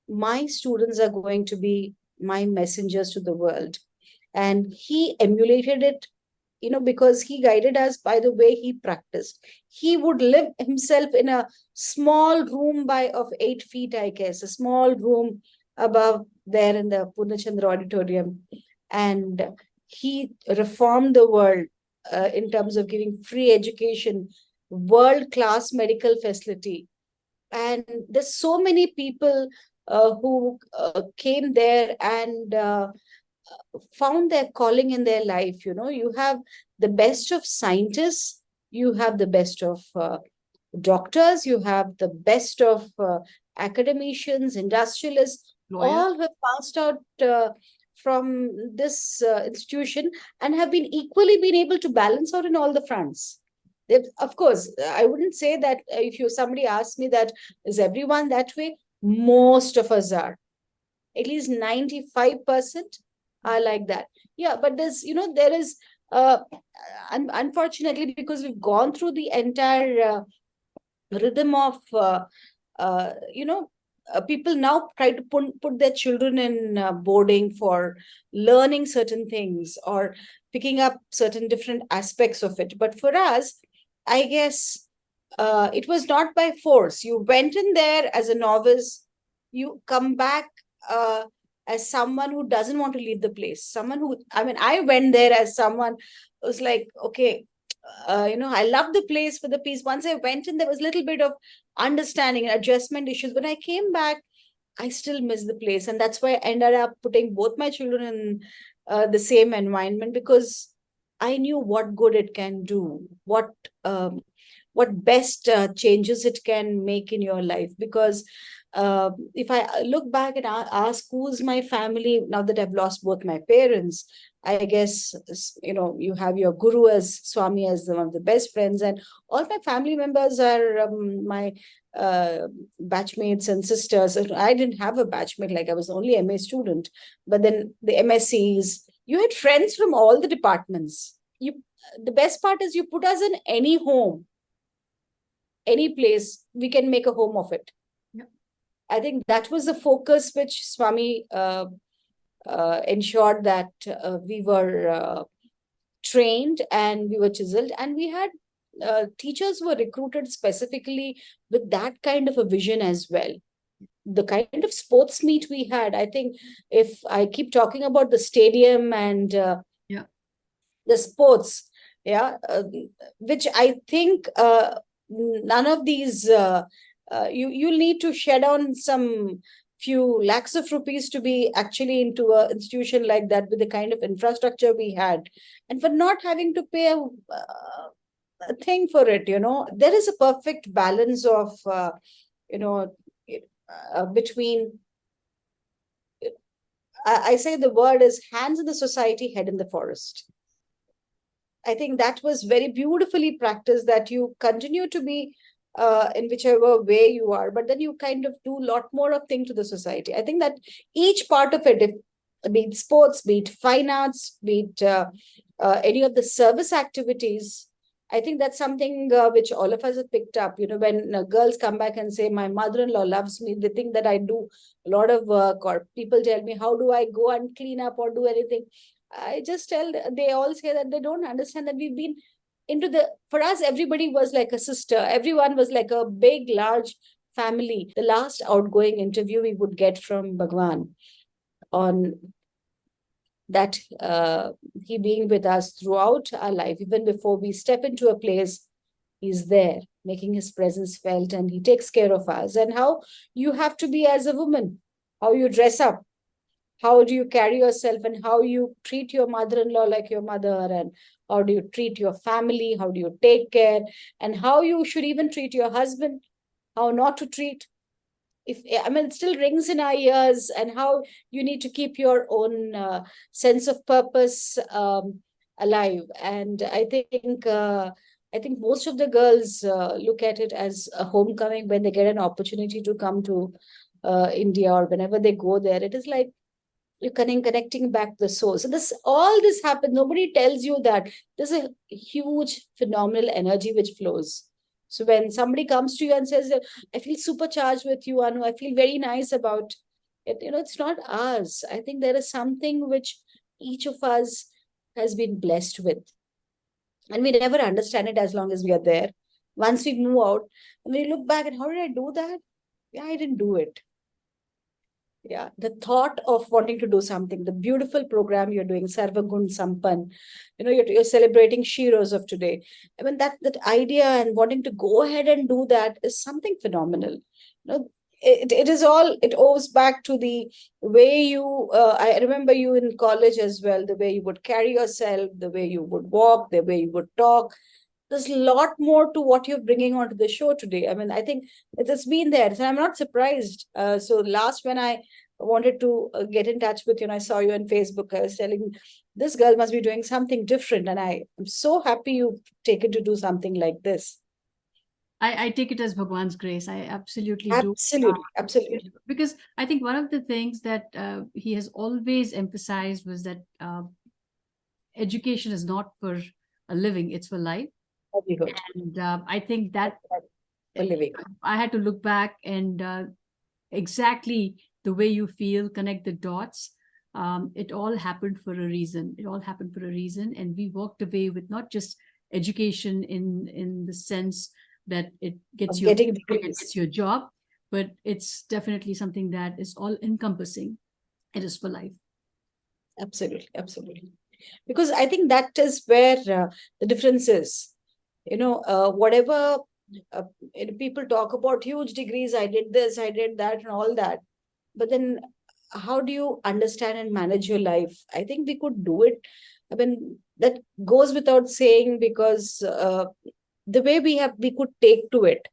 my students are going to be my messengers to the world. And he emulated it, because he guided us by the way he practiced. He would live himself in a small room of 8 feet, I guess, a small room above there in the Purnachandra auditorium. And he reformed the world in terms of giving free education, world-class medical facility. And there's so many people who came there and found their calling in their life. You have the best of scientists, you have the best of doctors, you have the best of academicians, industrialists, all have passed out from this institution, and have been equally been able to balance out in all the fronts. Of course, I wouldn't say that if somebody asks me that, is everyone that way? Most of us are. At least 95% are like that. Yeah, but there is, unfortunately, because we've gone through the entire rhythm of, people now try to put their children in boarding for learning certain things or picking up certain different aspects of it. But for us, I guess it was not by force. You went in there as a novice, you come back as someone who doesn't want to leave the place. I went there as someone who was like, okay, I love the place for the peace. Once I went in, there was a little bit of understanding and adjustment issues. When I came back, I still miss the place. And that's why I ended up putting both my children in the same environment, because I knew what good it can do, what best changes it can make in your life. Because if I look back and ask who's my family, now that I've lost both my parents, I guess, you have your guru as Swami as one of the best friends, and all my family members are my batchmates and sisters. I didn't have a batchmate, like I was only MA student, but then the MSCs, you had friends from all the departments. The best part is you put us in any home, any place, we can make a home of it. I think that was the focus which Swami ensured that we were trained and we were chiseled, and we had teachers who were recruited specifically with that kind of a vision as well. The kind of sports meet we had, I think, if I keep talking about the stadium and the sports, which I think none of these, you'll need to shed on some few lakhs of rupees to be actually into an institution like that with the kind of infrastructure we had, and for not having to pay a thing for it. There is a perfect balance of between, I say the word is hands in the society, head in the forest. I think that was very beautifully practiced, that you continue to be in whichever way you are, but then you kind of do a lot more of things to the society. I think that each part of it, be it sports, be it fine arts, be it any of the service activities, I think that's something which all of us have picked up. When girls come back and say, my mother-in-law loves me, they think that I do a lot of work, or people tell me, how do I go and clean up or do anything? I just they all say that they don't understand that we've been for us, everybody was like a sister. Everyone was like a big, large family. The last outgoing interview we would get from Bhagwan on that he being with us throughout our life, even before we step into a place, he's there, making his presence felt, and he takes care of us. And how you have to be as a woman, how you dress up, how do you carry yourself, and how you treat your mother-in-law like your mother, and how do you treat your family, how do you take care, and how you should even treat your husband, how not to treat. It still rings in our ears, and how you need to keep your own sense of purpose alive. And I think most of the girls look at it as a homecoming when they get an opportunity to come to India, or whenever they go there. It is like you're connecting back the soul. So all this happens. Nobody tells you that there's a huge phenomenal energy which flows. So when somebody comes to you and says, I feel supercharged with you, Anu, I feel very nice about it, it's not ours. I think there is something which each of us has been blessed with. And we never understand it as long as we are there. Once we move out, and we look back and how did I do that? Yeah, I didn't do it. Yeah, the thought of wanting to do something, the beautiful program you're doing, Sarva Gunn Sampann, you're celebrating Shiros of today. That idea and wanting to go ahead and do that is something phenomenal. It owes back to the way you, I remember you in college as well, the way you would carry yourself, the way you would walk, the way you would talk. There's a lot more to what you're bringing onto the show today. I think it's been there, so I'm not surprised. So last, when I wanted to get in touch with you, and I saw you on Facebook, I was telling, this girl must be doing something different, and I'm so happy you've taken to do something like this. I take it as Bhagwan's grace. I absolutely do. Absolutely. Because I think one of the things that he has always emphasized was that education is not for a living, it's for life. And I think that I had to look back and exactly the way you feel, connect the dots. It all happened for a reason. It all happened for a reason. And we walked away with not just education in the sense that it gets your job, but it's definitely something that is all encompassing. It is for life. Absolutely. Because I think that is where the difference is. Whatever people talk about huge degrees, I did this, I did that, and all that. But then how do you understand and manage your life? I think we could do it. That goes without saying, because the way we could take to it.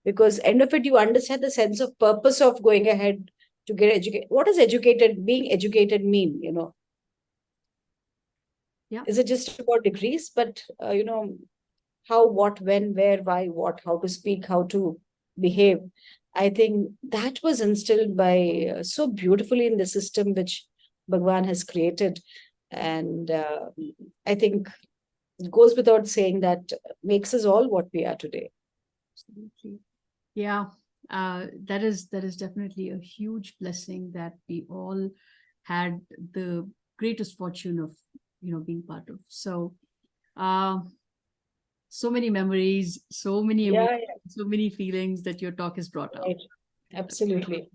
because end of it, you understand the sense of purpose of going ahead to get educated. What does being educated mean, Yeah. Is it just about degrees? But, how, what, when, where, why, what, how to speak, how to behave. I think that was instilled by so beautifully in the system which Bhagwan has created. And I think it goes without saying that makes us all what we are today. Absolutely. Yeah. That is definitely a huge blessing that we all had the greatest fortune of, being part of. So, so many memories, so many emotions, so many feelings that your talk has brought out. Right. Absolutely.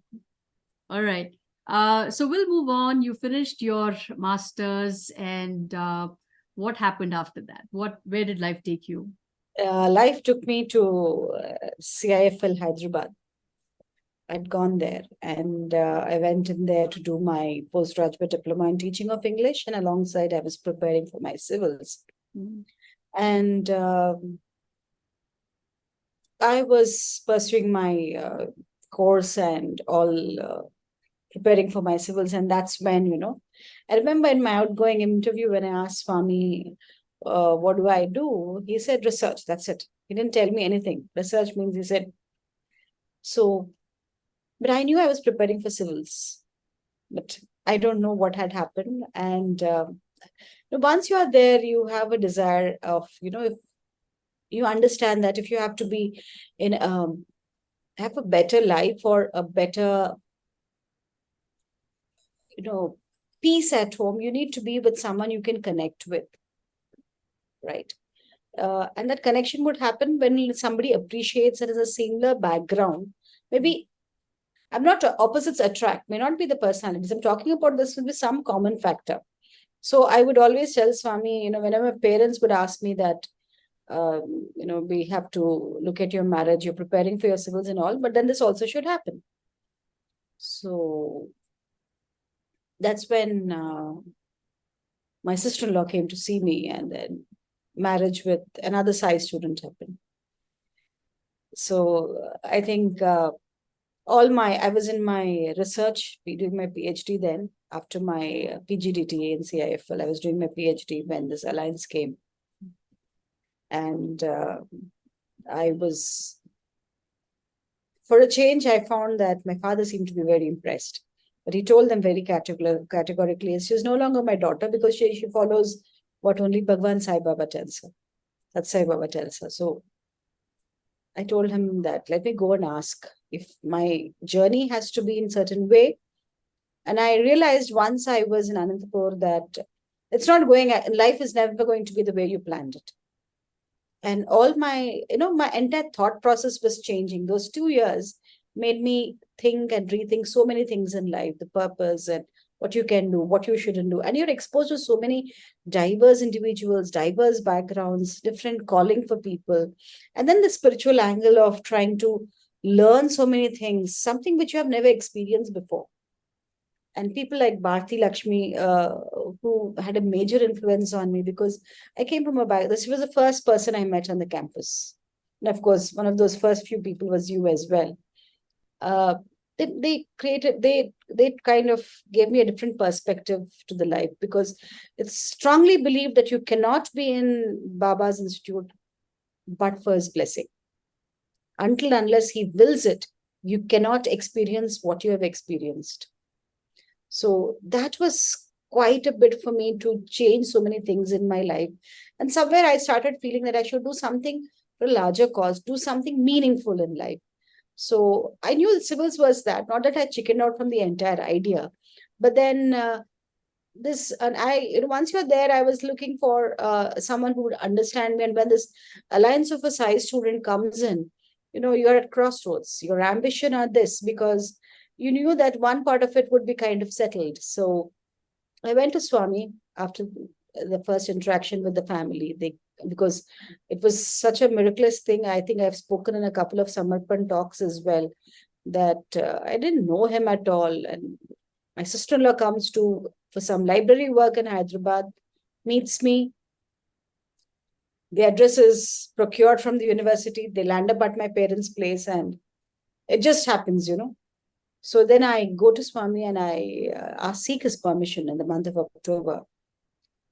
All right. So we'll move on. You finished your master's, and what happened after that? Where did life take you? Life took me to CIFL Hyderabad. I'd gone there, and I went in there to do my postgraduate diploma in teaching of English, and alongside I was preparing for my civils. Mm. And I was pursuing my course and all, preparing for my civils, and that's when, I remember in my outgoing interview when I asked Swami, what do I do? He said research, that's it. He didn't tell me anything. Research means, he said. So, but I knew I was preparing for civils, but I don't know what had happened. And once you are there, you have a desire of, if you understand that if you have to be in, have a better life or a better, peace at home, you need to be with someone you can connect with, right? And that connection would happen when somebody appreciates it as a similar background. Maybe I'm not opposites attract, may not be the personalities. I'm talking about this will be some common factor. So I would always tell Swami, whenever parents would ask me that, we have to look at your marriage, you're preparing for your civils and all, but then this also should happen. So that's when my sister-in-law came to see me, and then marriage with another Sai student happened. So I think I was in my research, doing my PhD then. After my PGDTA in CIFL, I was doing my PhD when this alliance came. And for a change, I found that my father seemed to be very impressed. But he told them very categorically, she's no longer my daughter because she follows what only Bhagwan Sai Baba tells her. That's Sai Baba tells her. So I told him that, let me go and ask if my journey has to be in a certain way. And I realized once I was in Anantapur that it's not going, life is never going to be the way you planned it. And all my entire thought process was changing. Those 2 years made me think and rethink so many things in life, the purpose and what you can do, what you shouldn't do. And you're exposed to so many diverse individuals, diverse backgrounds, different calling for people. And then the spiritual angle of trying to learn so many things, something which you have never experienced before. And people like Bharti Lakshmi, who had a major influence on me because I came from a background. This was the first person I met on the campus. And of course, one of those first few people was you as well. They kind of gave me a different perspective to the life, because it's strongly believed that you cannot be in Baba's institute but for his blessing. Unless he wills it, you cannot experience what you have experienced. So that was quite a bit for me to change so many things in my life. And somewhere I started feeling that I should do something for a larger cause, do something meaningful in life. So I knew the civils was that, not that I chickened out from the entire idea, but then once you're there, I was looking for someone who would understand me. And when this alliance of a Sai student comes in, you're at crossroads. Your ambition are this, because you knew that one part of it would be kind of settled. So I went to Swami after the first interaction with the family, because it was such a miraculous thing. I think I've spoken in a couple of Samarpan talks as well, that I didn't know him at all. And my sister-in-law comes for some library work in Hyderabad, meets me. The address is procured from the university. They land up at my parents' place, and it just happens. So then I go to Swami and I seek his permission in the month of October.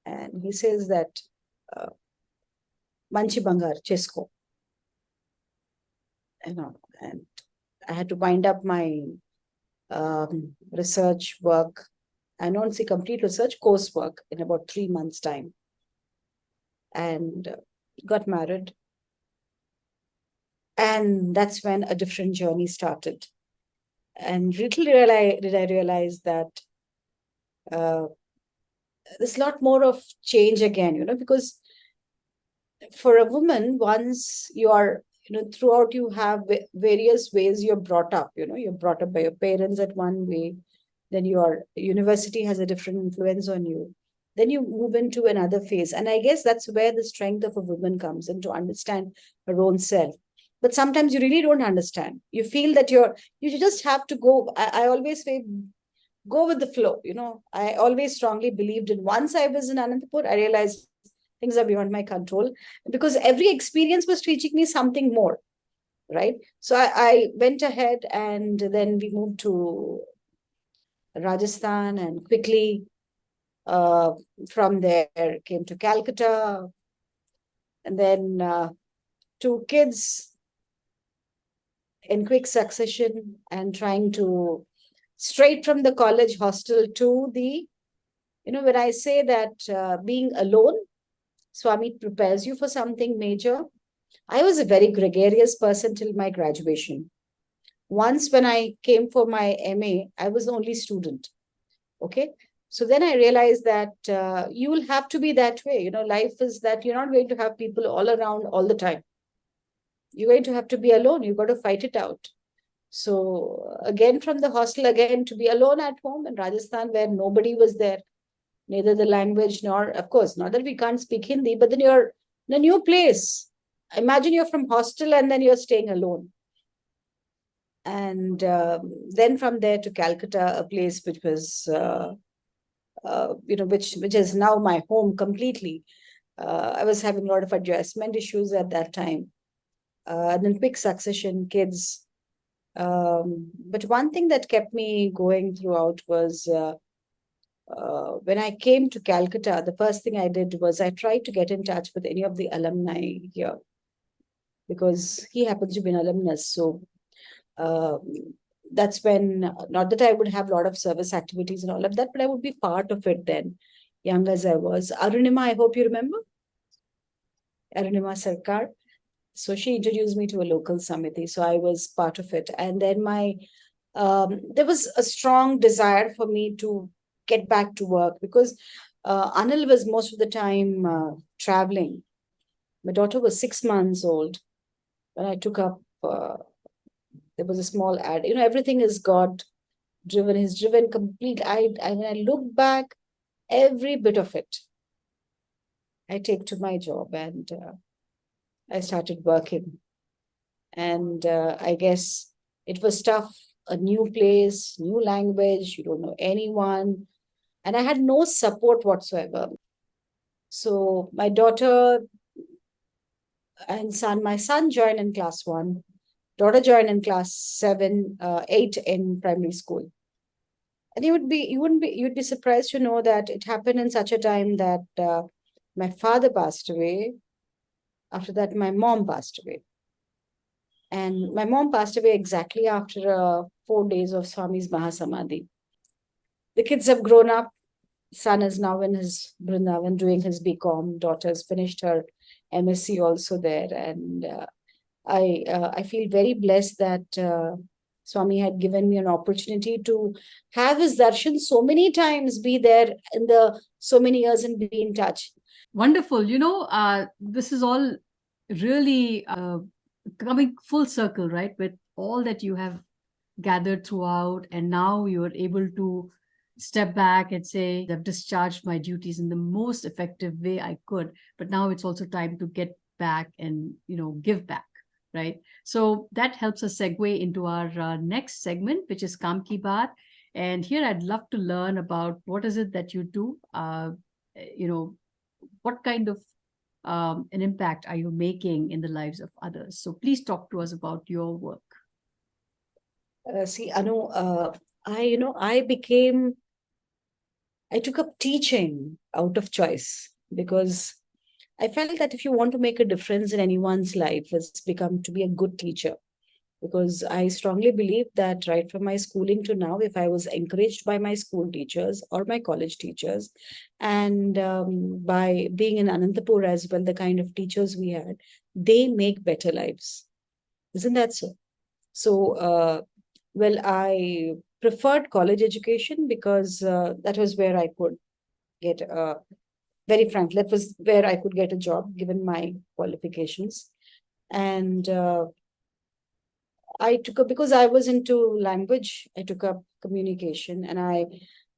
And he says that Manchi Bangar, Chesko. And I had to wind up my research work. I don't say complete research, coursework in about 3 months' time. And got married. And that's when a different journey started. And little did I realize that there's a lot more of change again, because for a woman, once you are, throughout you have various ways you're brought up, you're brought up by your parents at one way, then your university has a different influence on you. Then you move into another phase. And I guess that's where the strength of a woman comes in, to understand her own self. But sometimes you really don't understand. You feel that you just have to go. I always say, go with the flow. I always strongly believed in. Once I was in Anantapur, I realized things are beyond my control, because every experience was teaching me something more, right? So I went ahead, and then we moved to Rajasthan, and quickly from there came to Calcutta, and then 2 kids in quick succession, and trying to straight from the college hostel to the, when I say that being alone, Swami prepares you for something major. I was a very gregarious person till my graduation. Once when I came for my MA, I was the only student. Okay. So then I realized that you will have to be that way. Life is that you're not going to have people all around all the time. You're going to have to be alone. You've got to fight it out. So again, from the hostel, again, to be alone at home in Rajasthan, where nobody was there, neither the language nor, of course, not that we can't speak Hindi, but then you're in a new place. Imagine you're from hostel and then you're staying alone. And then from there to Calcutta, a place which was, which is now my home completely. I was having a lot of adjustment issues at that time. And then quick succession, kids. But one thing that kept me going throughout was when I came to Calcutta, the first thing I did was I tried to get in touch with any of the alumni here, because he happens to be an alumnus. So that's when, not that I would have a lot of service activities and all of that, but I would be part of it then, young as I was. Arunima, I hope you remember. Arunima Sarkar. So she introduced me to a local samiti. So I was part of it. And then there was a strong desire for me to get back to work, because Anil was most of the time traveling. My daughter was 6 months old when I took up, there was a small ad. Everything is God driven. He's driven complete. When I look back, every bit of it, I take to my job, and I started working. And I guess it was tough. A new place, new language, you don't know anyone. And I had no support whatsoever. So my daughter and my son joined in class 1. Daughter joined in class 7, 8 in primary school. And you'd be surprised to know that it happened in such a time that my father passed away. After that, my mom passed away. And my mom passed away exactly after 4 days of Swami's Mahasamadhi. The kids have grown up. Son is now in his Vrindavan doing his BCom. Daughter's finished her MSc also there. And I feel very blessed that Swami had given me an opportunity to have his darshan so many times, be there in the so many years and be in touch. Wonderful. This is all really coming full circle, right? With all that you have gathered throughout, and now you're able to step back and say, I've discharged my duties in the most effective way I could, but now it's also time to get back and, give back, right? So that helps us segue into our next segment, which is Kaam Ki Baat. And here I'd love to learn about what is it that you do, what kind of an impact are you making in the lives of others? So please talk to us about your work. See, Anu, I took up teaching out of choice because I felt that if you want to make a difference in anyone's life, it's become to be a good teacher. Because I strongly believe that right from my schooling to now, if I was encouraged by my school teachers or my college teachers, and by being in Anantapur as well, the kind of teachers we had, they make better lives. Isn't that so? So, I preferred college education because that was where I could get, very frank, that was where I could get a job given my qualifications. And I took up, because I was into language, I took up communication. And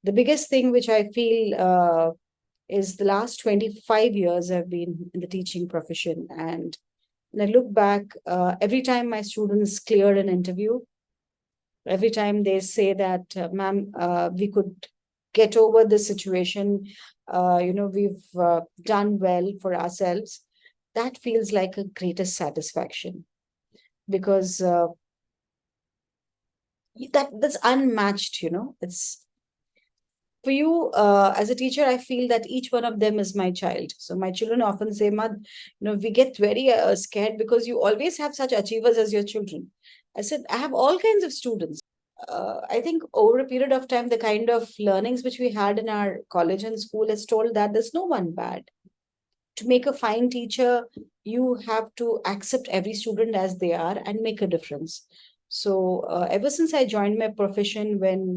the biggest thing which I feel is the last 25 years I've been in the teaching profession. And when I look back, every time my students cleared an interview, every time they say that, ma'am, we could get over this situation, we've done well for ourselves, that feels like a greatest satisfaction. Because that's unmatched. It's for you, as a teacher, I feel that each one of them is my child. So my children often say, "Mad, we get very scared because you always have such achievers as your children." I said, I have all kinds of students. I think over a period of time, the kind of learnings which we had in our college and school has told that there's no one bad. To make a fine teacher, you have to accept every student as they are and make a difference. So ever since I joined my profession, when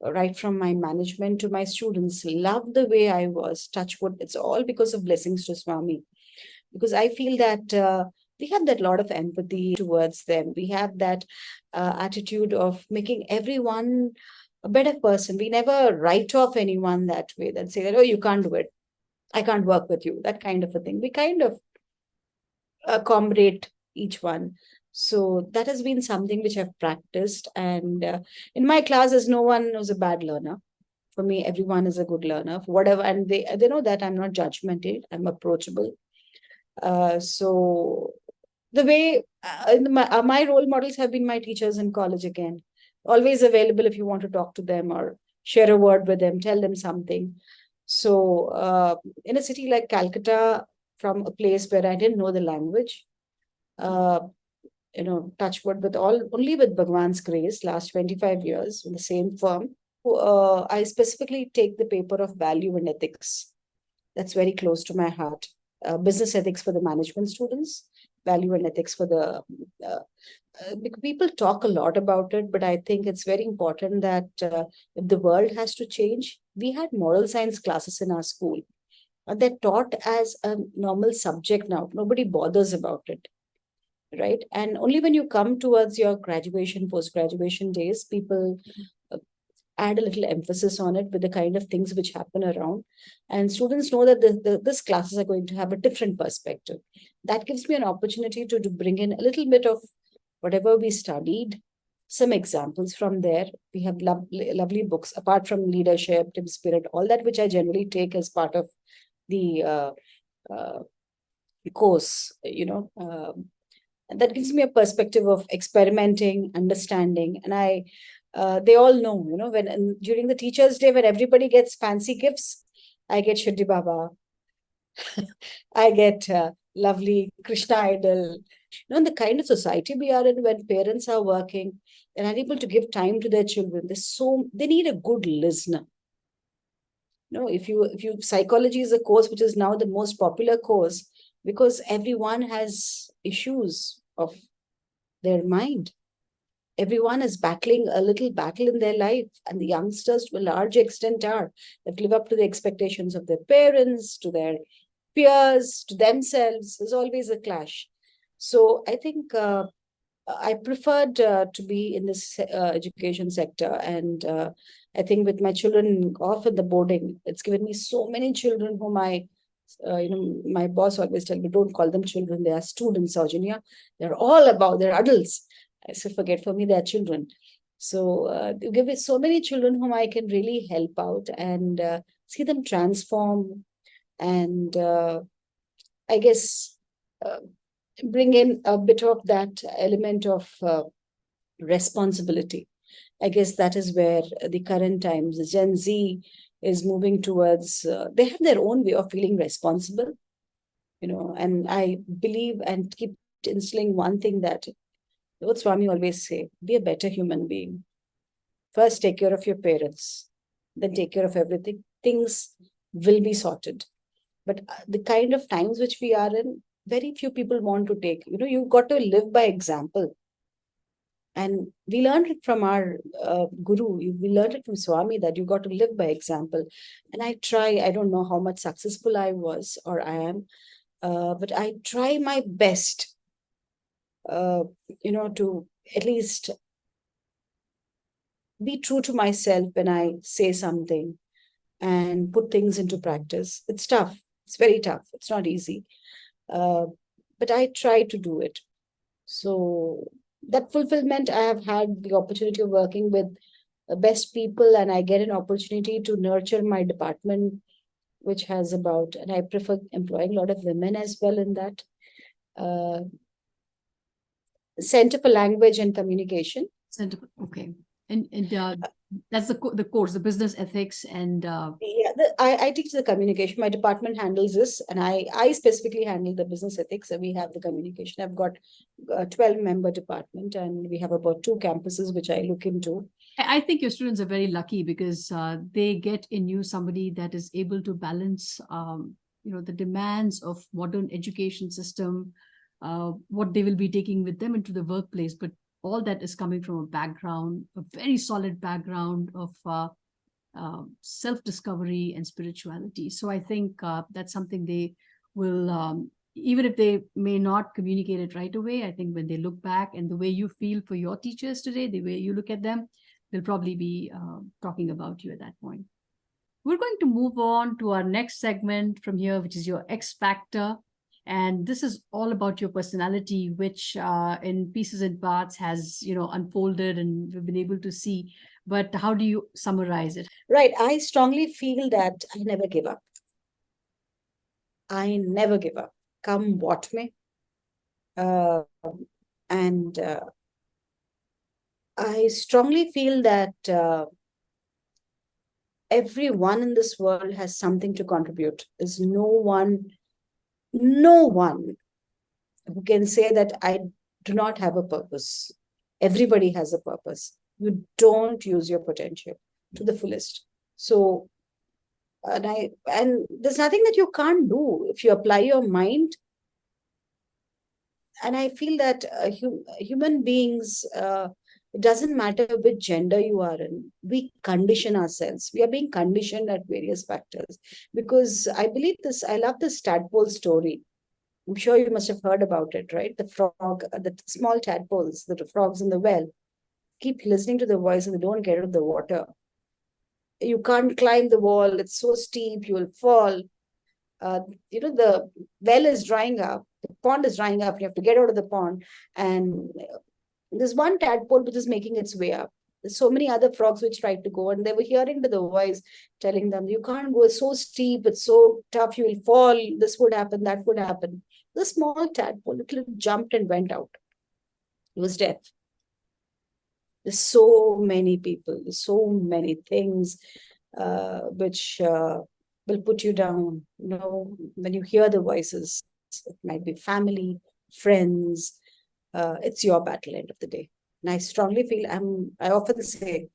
right from my management to my students loved the way I was, touch wood, it's all because of blessings to Swami. Because I feel that we have that lot of empathy towards them. We have that attitude of making everyone a better person. We never write off anyone that way, that say that, oh, you can't do it, I can't work with you, that kind of a thing. We kind of accommodate each one. So that has been something which I've practiced. And in my class, there's no one who's a bad learner. For me, everyone is a good learner, for whatever. And they know that I'm not judgmental, I'm approachable. So the way my role models have been my teachers in college again. Always available if you want to talk to them or share a word with them, tell them something. So in a city like Calcutta, from a place where I didn't know the language, uh, touch wood, with only with Bhagwan's grace, last 25 years in the same firm, I specifically take the paper of value and ethics. That's very close to my heart. Business ethics for the management students, value and ethics for the people talk a lot about it, but I think it's very important that if the world has to change, we had moral science classes in our school. They're taught as a normal subject now. Nobody bothers about it, right? And only when you come towards your graduation, post-graduation days, people add a little emphasis on it with the kind of things which happen around. And students know that these classes are going to have a different perspective. That gives me an opportunity to bring in a little bit of whatever we studied, some examples from there. We have lovely books, apart from leadership, team spirit, all that which I generally take as part of the course, that gives me a perspective of experimenting, understanding. And they all know, when during the Teachers' Day, when everybody gets fancy gifts, I get Shuddhi Baba, I get lovely Krishna idol. The kind of society we are in, when parents are working and are able to give time to their children, they need a good listener. If you psychology is a course which is now the most popular course, because everyone has issues of their mind. Everyone is battling a little battle in their life, and the youngsters to a large extent that live up to the expectations of their parents, to their peers, to themselves. There's always a clash. So I think I preferred to be in this education sector. And I think with my children off at the boarding, it's given me so many children whom my boss always tell me, don't call them children, they are students, Soujanya. They're adults. I say, forget, for me, they're children. So you give me so many children whom I can really help out and see them transform and I guess, bring in a bit of that element of responsibility. I guess that is where the current times, the Gen Z is moving towards, they have their own way of feeling responsible, and I believe and keep instilling one thing, that what Swami always say, be a better human being. First, take care of your parents, then take care of everything. Things will be sorted. But the kind of times which we are in, very few people want to take. You've got to live by example. And we learned it from our guru. We learned it from Swami that you got to live by example. And I don't know how much successful I was or I am, but I try my best, to at least be true to myself when I say something and put things into practice. It's tough. It's very tough. It's not easy. But I try to do it. So that fulfillment, I have had the opportunity of working with the best people, and I get an opportunity to nurture my department, which has about, and I prefer employing a lot of women as well in that, Center for Language and Communication. Okay. And that's the course, the business ethics and yeah, I teach the communication. My department handles this, and I specifically handle the business ethics, and we have the communication. I've got a 12-member department, and we have about 2 campuses which I look into. I think your students are very lucky because they get in you somebody that is able to balance the demands of modern education system, what they will be taking with them into the workplace, but all that is coming from a background, a very solid background of self-discovery and spirituality. So I think that's something they will, even if they may not communicate it right away, I think when they look back and the way you feel for your teachers today, the way you look at them, they'll probably be talking about you at that point. We're going to move on to our next segment from here, which is your X Factor. And this is all about your personality, which in Pieces and Parts has, unfolded and we've been able to see. But how do you summarize it? Right. I strongly feel that I never give up. I never give up. Come what may. And I strongly feel that everyone in this world has something to contribute. There's no one who can say that I do not have a purpose. Everybody has a purpose. You don't use your potential to the fullest. So, and there's nothing that you can't do if you apply your mind. And I feel that human beings, it doesn't matter which gender you are in, we condition ourselves. We are being conditioned at various factors. Because I love this tadpole story. I'm sure you must have heard about it, right? The frog, the small tadpoles, the frogs in the well, keep listening to the voice and they don't get out of the water. You can't climb the wall. It's so steep, you will fall. The well is drying up. The pond is drying up. You have to get out of the pond. And there's one tadpole which is making its way up. There's so many other frogs which tried to go, and they were hearing to the voice telling them, you can't go, it's so steep, it's so tough, you will fall, this would happen, that would happen. The small tadpole literally jumped and went out. It was death. There's so many people, there's so many things which will put you down. When you hear the voices, it might be family, friends, it's your battle end of the day. And I strongly feel, I often say,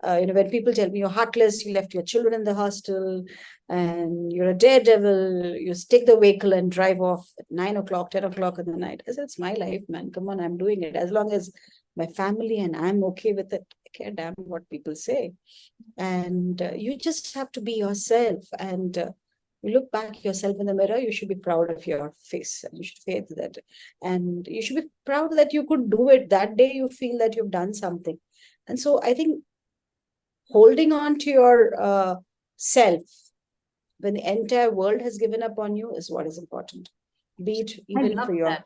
when people tell me you're heartless, you left your children in the hostel, and you're a daredevil, you take the vehicle and drive off at 9 o'clock, 10 o'clock in the night. I said, it's my life, man. Come on, I'm doing it. As long as my family and I'm okay with it, I care damn what people say. And you just have to be yourself. And you look back yourself in the mirror, you should be proud of your face. And you should faith that. And you should be proud that you could do it. That day you feel that you've done something. And so I think holding on to your self when the entire world has given up on you is what is important. Be it even for your...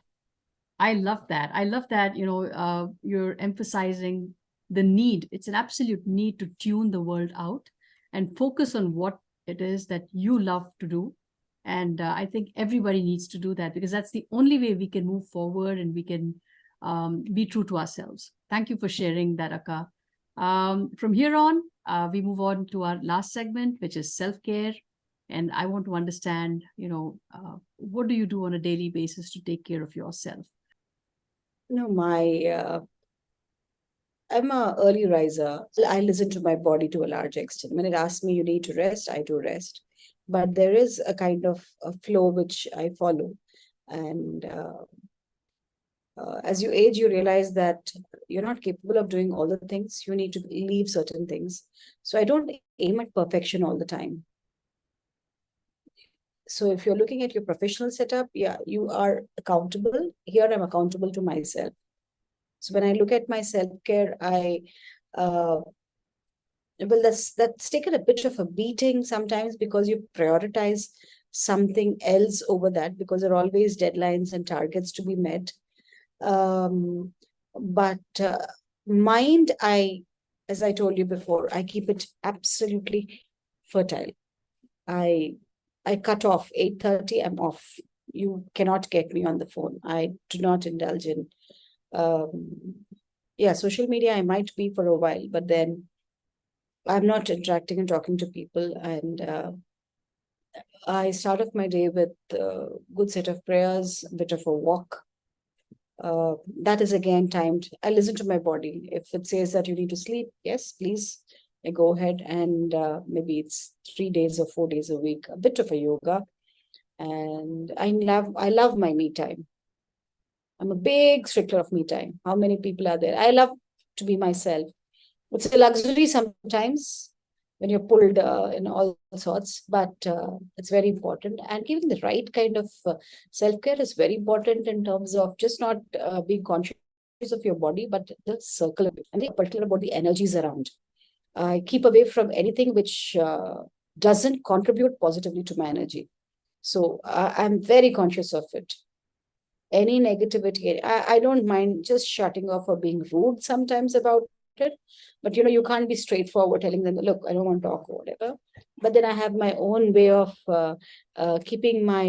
I love that. I love that, you're emphasizing the need. It's an absolute need to tune the world out and focus on what it is that you love to do And I think everybody needs to do that, because that's the only way we can move forward and we can be true to ourselves. Thank you for sharing that, Akka. From here on, we move on to our last segment, which is self-care. And I want to understand, what do you do on a daily basis to take care of yourself? No, I'm a early riser. I listen to my body to a large extent. When it asks me, you need to rest, I do rest. But there is a kind of a flow which I follow. And as you age, you realize that you're not capable of doing all the things. You need to leave certain things. So I don't aim at perfection all the time. So if you're looking at your professional setup, yeah, you are accountable. Here I'm accountable to myself. So when I look at my self-care, well, that's taken a bit of a beating sometimes, because you prioritize something else over that, because there are always deadlines and targets to be met. But mind, as I told you before, I keep it absolutely fertile. I cut off 8:30, I'm off. You cannot get me on the phone. I do not indulge in social media. I might be for a while, but then I'm not interacting and talking to people. And I start off my day with a good set of prayers, a bit of a walk. That is again timed. I listen to my body. If it says that you need to sleep, yes, please, I go ahead, and maybe it's 3 days or 4 days a week, a bit of a yoga. And I love my me time. I'm a big stickler of me time. How many people are there? I love to be myself. It's a luxury sometimes when you're pulled in all sorts, but it's very important. And giving the right kind of self-care is very important, in terms of just not being conscious of your body, but the circle of it. I'm particular about the energies around. I keep away from anything which doesn't contribute positively to my energy. So I'm very conscious of it. Any negativity, I don't mind just shutting off or being rude sometimes about it. But you can't be straightforward telling them, look, I don't want to talk or whatever. But then I have my own way of keeping my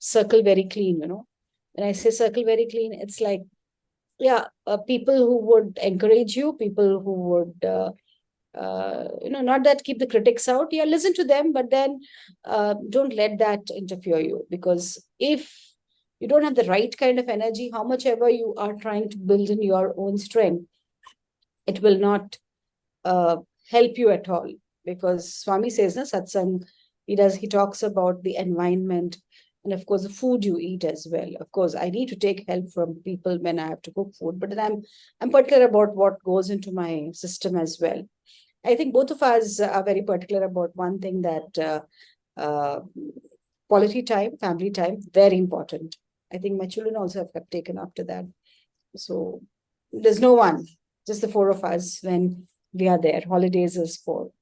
circle very clean. When I say circle very clean, it's like, people who would encourage you, people who would not that keep the critics out. Yeah, listen to them, but then don't let that interfere you. Because if you don't have the right kind of energy, how much ever you are trying to build in your own strength, it will not help you at all. Because Swami says, na, satsang, he talks about the environment, and of course the food you eat as well. Of course, I need to take help from people when I have to cook food, but then I'm particular about what goes into my system as well. I think both of us are very particular about one thing, that quality time, family time, very important. I think my children also have taken after that. So there's no one, just the four of us when we are there. Holidays is for.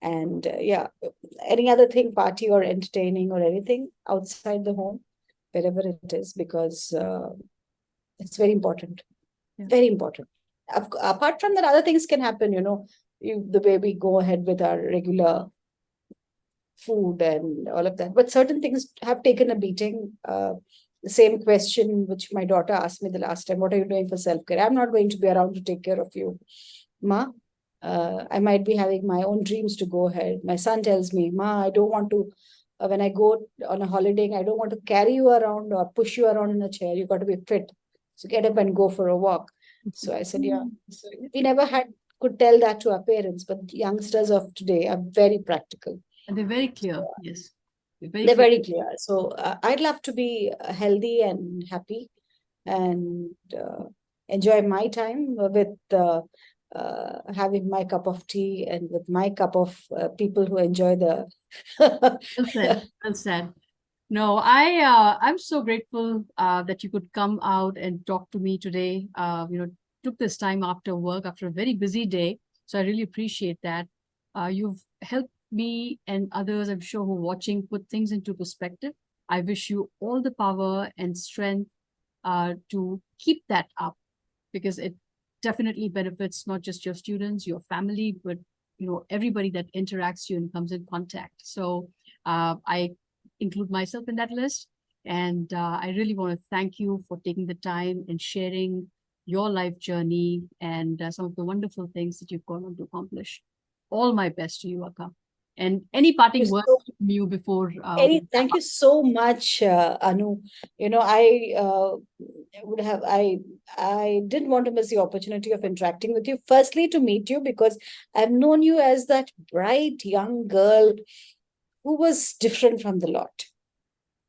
And any other thing, party or entertaining or anything outside the home, wherever it is, because it's very important. Yeah. Very important. Apart from that, other things can happen, the way we go ahead with our regular food and all of that. But certain things have taken a beating. The same question which my daughter asked me the last time, what are you doing for self-care? I'm not going to be around to take care of you, Ma. I might be having my own dreams to go ahead. My son tells me, Ma, I don't want to, when I go on a holiday, I don't want to carry you around or push you around in a chair. You got to be fit. So get up and go for a walk. So I said, yeah. So we never could tell that to our parents, but youngsters of today are very practical. And they're very clear, yes. They're very clear. So I'd love to be healthy and happy, and enjoy my time with having my cup of tea and with my cup of people who enjoy the. Well said. Well said. No, I'm so grateful that you could come out and talk to me today. Took this time after work, after a very busy day. So I really appreciate that. You've helped me and others, I'm sure, who are watching, put things into perspective. I wish you all the power and strength to keep that up, because it definitely benefits not just your students, your family, but everybody that interacts you and comes in contact. So I include myself in that list. And I really want to thank you for taking the time and sharing your life journey and some of the wonderful things that you've gone on to accomplish. All my best to you, Akka. And any parting words from you before? Thank you so much, Anu. I didn't want to miss the opportunity of interacting with you. Firstly, to meet you because I've known you as that bright young girl who was different from the lot,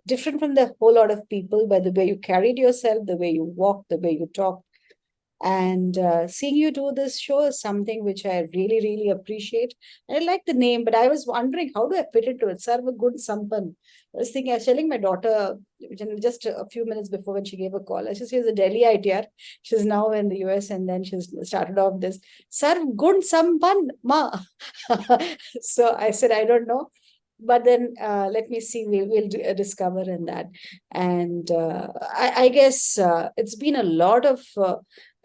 different from the whole lot of people by the way you carried yourself, the way you walked, the way you talked. And seeing you do this show is something which I really, really appreciate. And I like the name, but I was wondering, how do I fit into it? Sarva Gunn Sampann. I was telling my daughter just a few minutes before when she gave a call. I said, she's a Delhi ITR. She's now in the US, and then she's started off this Sarva Gunn Sampann, ma. So I said, I don't know. But then let me see, we'll discover in that. And I guess it's been a lot of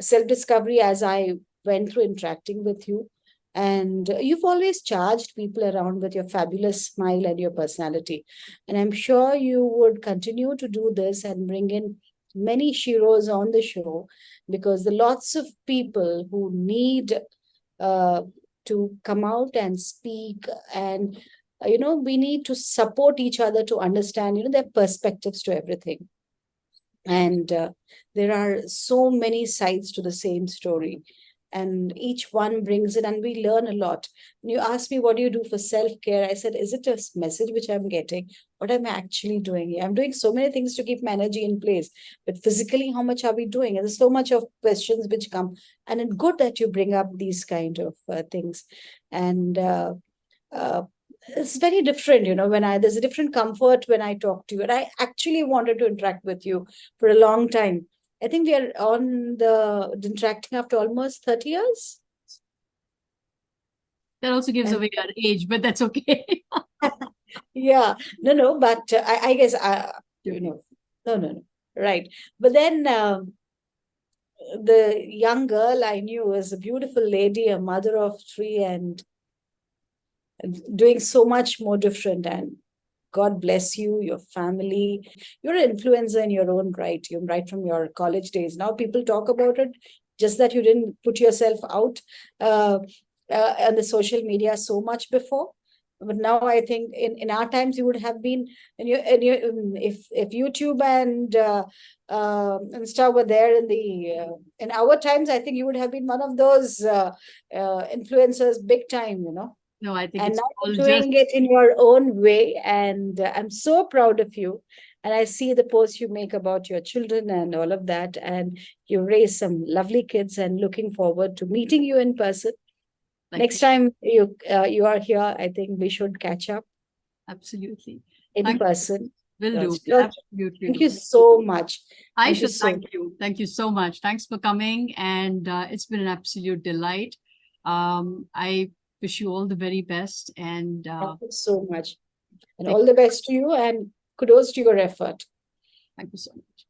self-discovery as I went through interacting with you. And you've always charged people around with your fabulous smile and your personality. And I'm sure you would continue to do this and bring in many Shiros on the show, because there are lots of people who need to come out and speak. And we need to support each other to understand, their perspectives to everything. And there are so many sides to the same story, and each one brings it, and we learn a lot. When you ask me, what do you do for self-care? I said, is it a message which I'm getting? What am I actually doing? I'm doing so many things to keep my energy in place, but physically, how much are we doing? And there's so much of questions which come, and it's good that you bring up these kind of things. And it's very different, when there's a different comfort when I talk to you. And I actually wanted to interact with you for a long time. I think we are on the interacting after almost 30 years. That also gives away our age, but that's okay. Yeah, no, but I guess, no. Right. But then the young girl I knew was a beautiful lady, a mother of three, and doing so much more different. And God bless you, your family. You're an influencer in your own right. You're right from your college days. Now people talk about it, just that you didn't put yourself out on the social media so much before. But now I think in our times you would have been, if YouTube and Insta were there in our times, I think you would have been one of those influencers big time, No, I think and it's now all doing it in your own way. And I'm so proud of you. And I see the posts you make about your children and all of that. And you raise some lovely kids, and looking forward to meeting you in person. Next time you are here, I think we should catch up. Absolutely. In person. Will do. Absolutely. Thank you so much. I should thank you. Thank you so much. Thanks for coming. And it's been an absolute delight. I wish you all the very best. And thank you so much. And all the best to you, and kudos to your effort. Thank you so much.